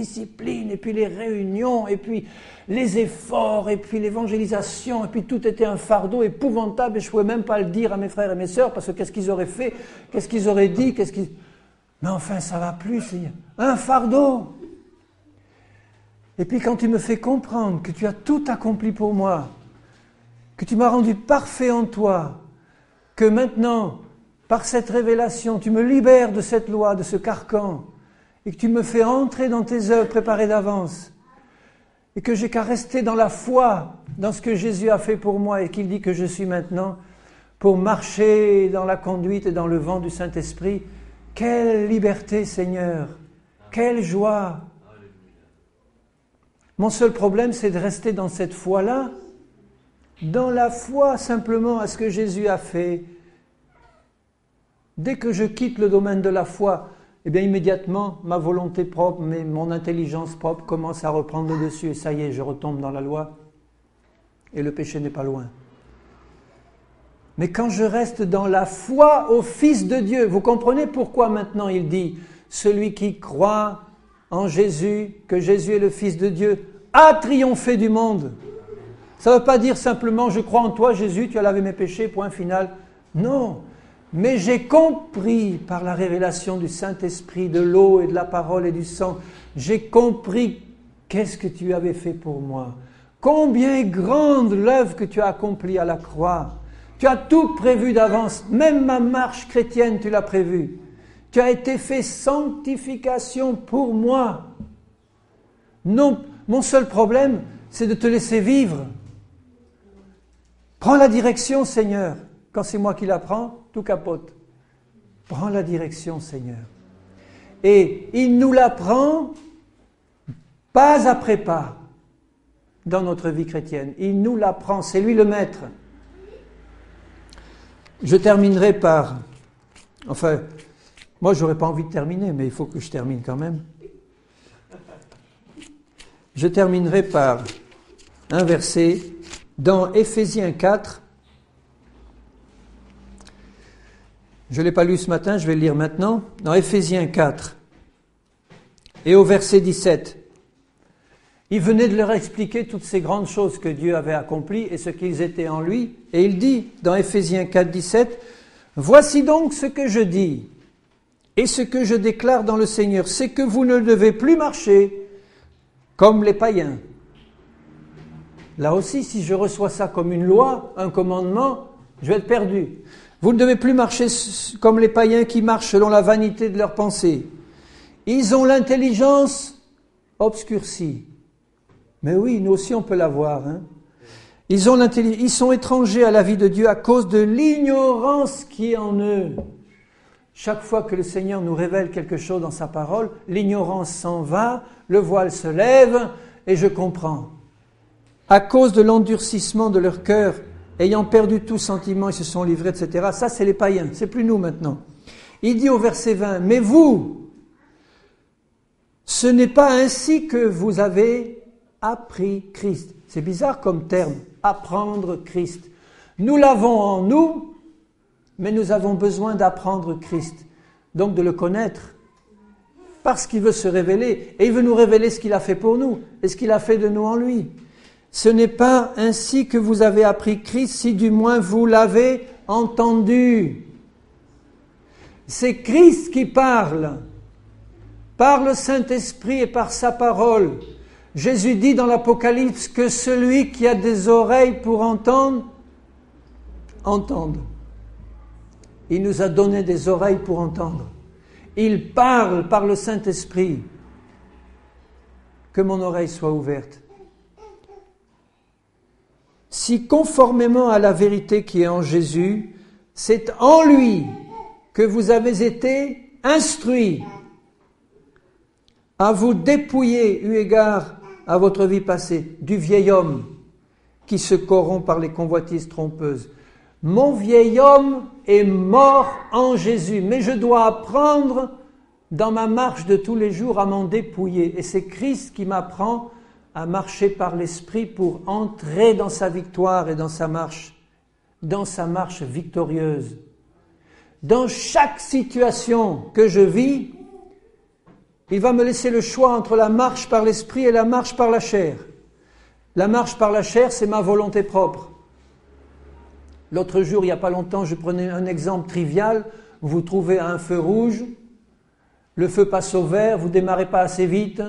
et puis les réunions, et puis les efforts, et puis l'évangélisation. Et puis tout était un fardeau épouvantable et je ne pouvais même pas le dire à mes frères et mes sœurs parce que qu'est-ce qu'ils auraient fait, qu'est-ce qu'ils auraient dit, Mais enfin, ça va plus, Seigneur. Un fardeau. Et puis quand tu me fais comprendre que tu as tout accompli pour moi, que tu m'as rendu parfait en toi, que maintenant, par cette révélation, tu me libères de cette loi, de ce carcan, et que tu me fais entrer dans tes œuvres préparées d'avance, et que j'ai qu'à rester dans la foi, dans ce que Jésus a fait pour moi et qu'il dit que je suis maintenant, pour marcher dans la conduite et dans le vent du Saint-Esprit. Quelle liberté, Seigneur! Quelle joie! Mon seul problème, c'est de rester dans cette foi-là, dans la foi simplement à ce que Jésus a fait. Dès que je quitte le domaine de la foi, eh bien immédiatement, ma volonté propre, mon intelligence propre commence à reprendre le dessus et ça y est, je retombe dans la loi et le péché n'est pas loin. Mais quand je reste dans la foi au Fils de Dieu, vous comprenez pourquoi maintenant il dit « Celui qui croit en Jésus, que Jésus est le Fils de Dieu, a triomphé du monde ». Ça ne veut pas dire simplement « Je crois en toi Jésus, tu as lavé mes péchés, point final ». Non, mais j'ai compris par la révélation du Saint-Esprit, de l'eau et de la parole et du sang, j'ai compris qu'est-ce que tu avais fait pour moi. Combien est grande l'œuvre que tu as accomplie à la croix. Tu as tout prévu d'avance, même ma marche chrétienne, tu l'as prévue. Tu as été fait sanctification pour moi. Non, mon seul problème, c'est de te laisser vivre. Prends la direction, Seigneur. Quand c'est moi qui la prends, tout capote. Prends la direction, Seigneur. Et il nous la prend pas après pas dans notre vie chrétienne. Il nous la prend, c'est lui le maître. Je terminerai par... Enfin, moi j'aurais pas envie de terminer, mais il faut que je termine quand même. Je terminerai par un verset dans Éphésiens 4. Je ne l'ai pas lu ce matin, je vais le lire maintenant. Dans Éphésiens 4 et au verset 17. Il venait de leur expliquer toutes ces grandes choses que Dieu avait accomplies et ce qu'ils étaient en lui. Et il dit dans Éphésiens 4, 17, « Voici donc ce que je dis et ce que je déclare dans le Seigneur, c'est que vous ne devez plus marcher comme les païens. » Là aussi, si je reçois ça comme une loi, un commandement, je vais être perdu. Vous ne devez plus marcher comme les païens qui marchent selon la vanité de leurs pensées. Ils ont l'intelligence obscurcie. Mais oui, nous aussi on peut l'avoir. Hein. Ils sont étrangers à la vie de Dieu à cause de l'ignorance qui est en eux. Chaque fois que le Seigneur nous révèle quelque chose dans sa parole, l'ignorance s'en va, le voile se lève et je comprends. À cause de l'endurcissement de leur cœur, ayant perdu tout sentiment, ils se sont livrés, etc. Ça, c'est les païens, c'est plus nous maintenant. Il dit au verset 20, « Mais vous, ce n'est pas ainsi que vous avez appris Christ. » C'est bizarre comme terme, apprendre Christ. Nous l'avons en nous, mais nous avons besoin d'apprendre Christ. Donc de le connaître. Parce qu'il veut se révéler. Et il veut nous révéler ce qu'il a fait pour nous. Et ce qu'il a fait de nous en lui. Ce n'est pas ainsi que vous avez appris Christ, si du moins vous l'avez entendu. C'est Christ qui parle. Par le Saint-Esprit et par sa parole. Jésus dit dans l'Apocalypse que celui qui a des oreilles pour entendre, entende. Il nous a donné des oreilles pour entendre. Il parle par le Saint-Esprit. Que mon oreille soit ouverte. Si conformément à la vérité qui est en Jésus, c'est en lui que vous avez été instruits à vous dépouiller, eu égard à votre vie passée, du vieil homme qui se corrompt par les convoitises trompeuses. Mon vieil homme est mort en Jésus, mais je dois apprendre dans ma marche de tous les jours à m'en dépouiller. Et c'est Christ qui m'apprend à marcher par l'Esprit pour entrer dans sa victoire et dans sa marche victorieuse. Dans chaque situation que je vis, il va me laisser le choix entre la marche par l'esprit et la marche par la chair. La marche par la chair, c'est ma volonté propre. L'autre jour, il n'y a pas longtemps, je prenais un exemple trivial. Vous vous trouvez à un feu rouge, le feu passe au vert, vous ne démarrez pas assez vite,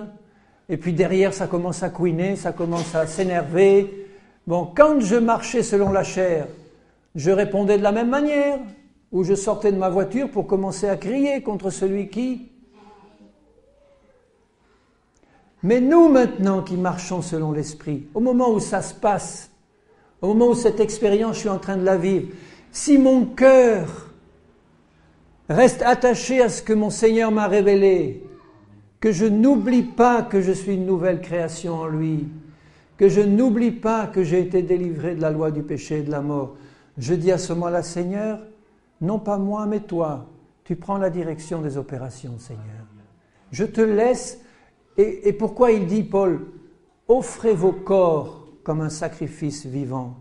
et puis derrière, ça commence à couiner, ça commence à s'énerver. Bon, quand je marchais selon la chair, je répondais de la même manière, où je sortais de ma voiture pour commencer à crier contre celui qui... Mais nous maintenant qui marchons selon l'Esprit, au moment où ça se passe, au moment où cette expérience, je suis en train de la vivre, si mon cœur reste attaché à ce que mon Seigneur m'a révélé, que je n'oublie pas que je suis une nouvelle création en lui, que je n'oublie pas que j'ai été délivré de la loi du péché et de la mort, je dis à ce moment-là, Seigneur, non pas moi, mais toi, tu prends la direction des opérations, Seigneur. Je te laisse, et pourquoi il dit, Paul, offrez vos corps comme un sacrifice vivant.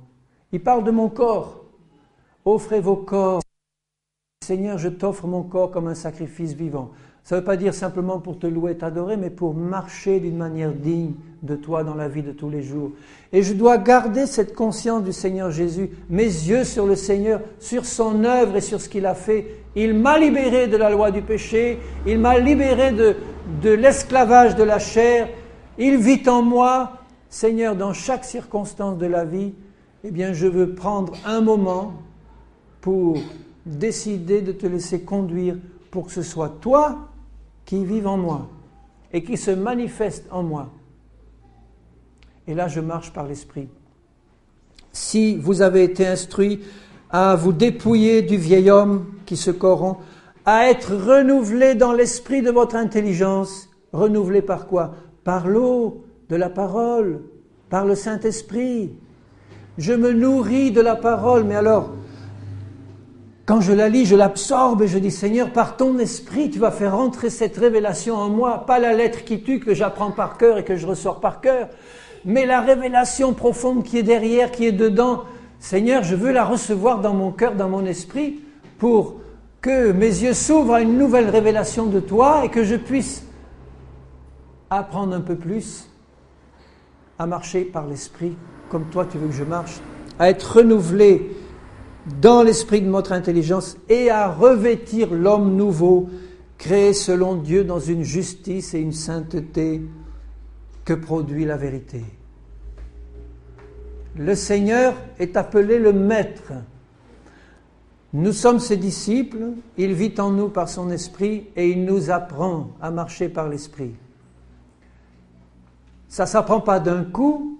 Il parle de mon corps. Offrez vos corps. Seigneur, je t'offre mon corps comme un sacrifice vivant. Ça ne veut pas dire simplement pour te louer et t'adorer, mais pour marcher d'une manière digne de toi dans la vie de tous les jours. Et je dois garder cette conscience du Seigneur Jésus, mes yeux sur le Seigneur, sur son œuvre et sur ce qu'il a fait. Il m'a libéré de la loi du péché, il m'a libéré de l'esclavage de la chair, il vit en moi. Seigneur, dans chaque circonstance de la vie, eh bien, je veux prendre un moment pour décider de te laisser conduire pour que ce soit toi qui vive en moi et qui se manifeste en moi. Et là, je marche par l'Esprit. Si vous avez été instruit à vous dépouiller du vieil homme qui se corrompt, à être renouvelé dans l'esprit de votre intelligence, renouvelé par quoi? Par l'eau de la parole, par le Saint-Esprit. Je me nourris de la parole, mais alors, quand je la lis, je l'absorbe et je dis, Seigneur, par ton esprit, tu vas faire entrer cette révélation en moi, pas la lettre qui tue que j'apprends par cœur et que je ressors par cœur, mais la révélation profonde qui est derrière, qui est dedans. Seigneur, je veux la recevoir dans mon cœur, dans mon esprit, pour que mes yeux s'ouvrent à une nouvelle révélation de toi et que je puisse apprendre un peu plus à marcher par l'esprit, comme toi tu veux que je marche, à être renouvelé dans l'esprit de notre intelligence et à revêtir l'homme nouveau, créé selon Dieu dans une justice et une sainteté que produit la vérité. Le Seigneur est appelé le Maître. Nous sommes ses disciples, il vit en nous par son esprit et il nous apprend à marcher par l'esprit. Ça ne s'apprend pas d'un coup,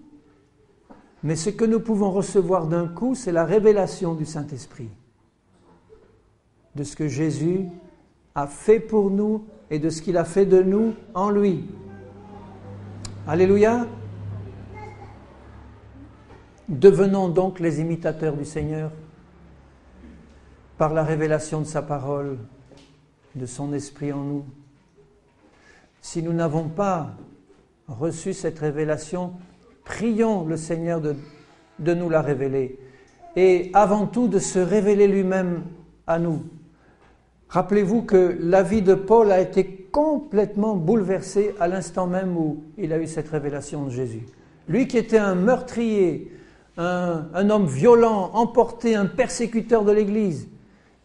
mais ce que nous pouvons recevoir d'un coup, c'est la révélation du Saint-Esprit, de ce que Jésus a fait pour nous et de ce qu'il a fait de nous en lui. Alléluia. Devenons donc les imitateurs du Seigneur par la révélation de sa parole, de son esprit en nous. Si nous n'avons pas reçu cette révélation, prions le Seigneur de nous la révéler et avant tout de se révéler lui-même à nous. Rappelez-vous que la vie de Paul a été complètement bouleversée à l'instant même où il a eu cette révélation de Jésus. Lui qui était un meurtrier, un homme violent, emporté, un persécuteur de l'Église,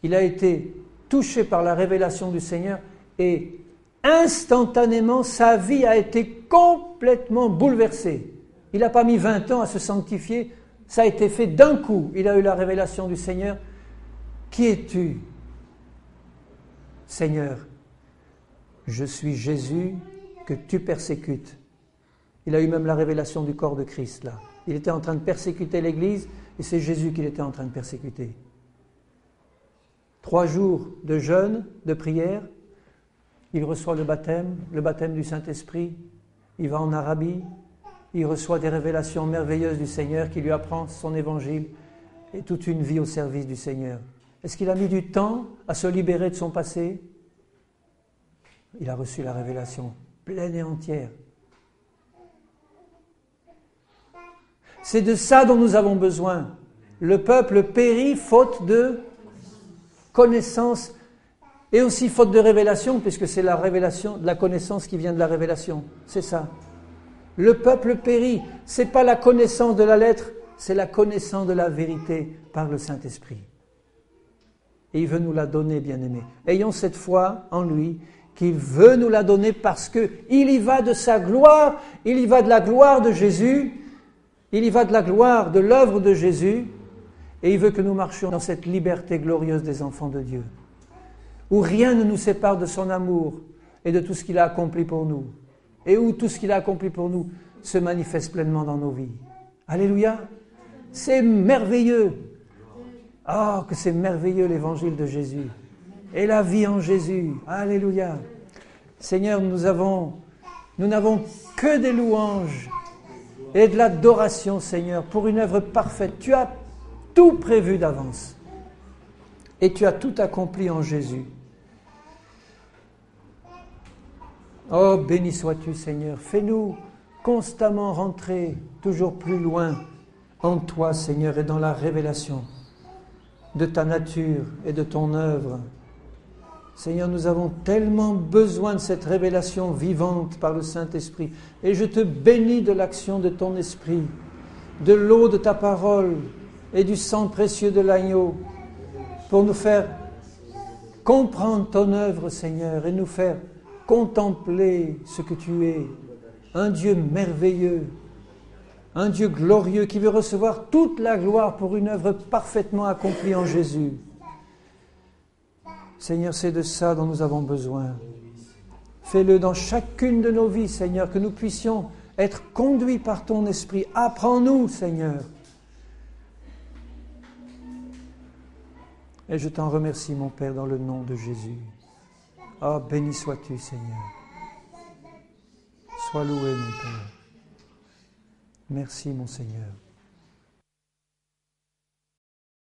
il a été touché par la révélation du Seigneur et instantanément sa vie a été complètement bouleversée. Il n'a pas mis 20 ans à se sanctifier, ça a été fait d'un coup. Il a eu la révélation du Seigneur. Qui es-tu, Seigneur? Je suis Jésus que tu persécutes. Il a eu même la révélation du corps de Christ là. Il était en train de persécuter l'Église et c'est Jésus qu'il était en train de persécuter. 3 jours de jeûne, de prière, il reçoit le baptême du Saint-Esprit, il va en Arabie, il reçoit des révélations merveilleuses du Seigneur qui lui apprend son évangile et toute une vie au service du Seigneur. Est-ce qu'il a mis du temps à se libérer de son passé? Il a reçu la révélation pleine et entière. C'est de ça dont nous avons besoin. Le peuple périt faute de connaissance et aussi faute de révélation, puisque c'est la révélation, de la connaissance qui vient de la révélation. C'est ça. Le peuple périt. Ce n'est pas la connaissance de la lettre, c'est la connaissance de la vérité par le Saint-Esprit. Et il veut nous la donner, bien-aimés. Ayons cette foi en lui, qu'il veut nous la donner parce qu'il y va de sa gloire, il y va de la gloire de Jésus, il y va de la gloire de l'œuvre de Jésus, Et il veut que nous marchions dans cette liberté glorieuse des enfants de Dieu, où rien ne nous sépare de son amour et de tout ce qu'il a accompli pour nous, et où tout ce qu'il a accompli pour nous se manifeste pleinement dans nos vies. Alléluia! C'est merveilleux! Oh, que c'est merveilleux l'évangile de Jésus et la vie en Jésus. Alléluia! Seigneur, nous n'avons que des louanges et de l'adoration, Seigneur, pour une œuvre parfaite. Tu as tout prévu d'avance et tu as tout accompli en Jésus. Oh, béni sois-tu, Seigneur. Fais-nous constamment rentrer toujours plus loin en toi, Seigneur, et dans la révélation de ta nature et de ton œuvre. Seigneur, nous avons tellement besoin de cette révélation vivante par le Saint-Esprit. Et je te bénis de l'action de ton Esprit, de l'eau de ta parole et du sang précieux de l'agneau, pour nous faire comprendre ton œuvre, Seigneur, et nous faire contempler ce que tu es, un Dieu merveilleux, un Dieu glorieux qui veut recevoir toute la gloire pour une œuvre parfaitement accomplie en Jésus. Seigneur, c'est de ça dont nous avons besoin. Fais-le dans chacune de nos vies, Seigneur, que nous puissions être conduits par ton Esprit. Apprends-nous, Seigneur. Et je t'en remercie, mon Père, dans le nom de Jésus. Ah, béni sois-tu, Seigneur. Sois loué, mon Père. Merci, mon Seigneur.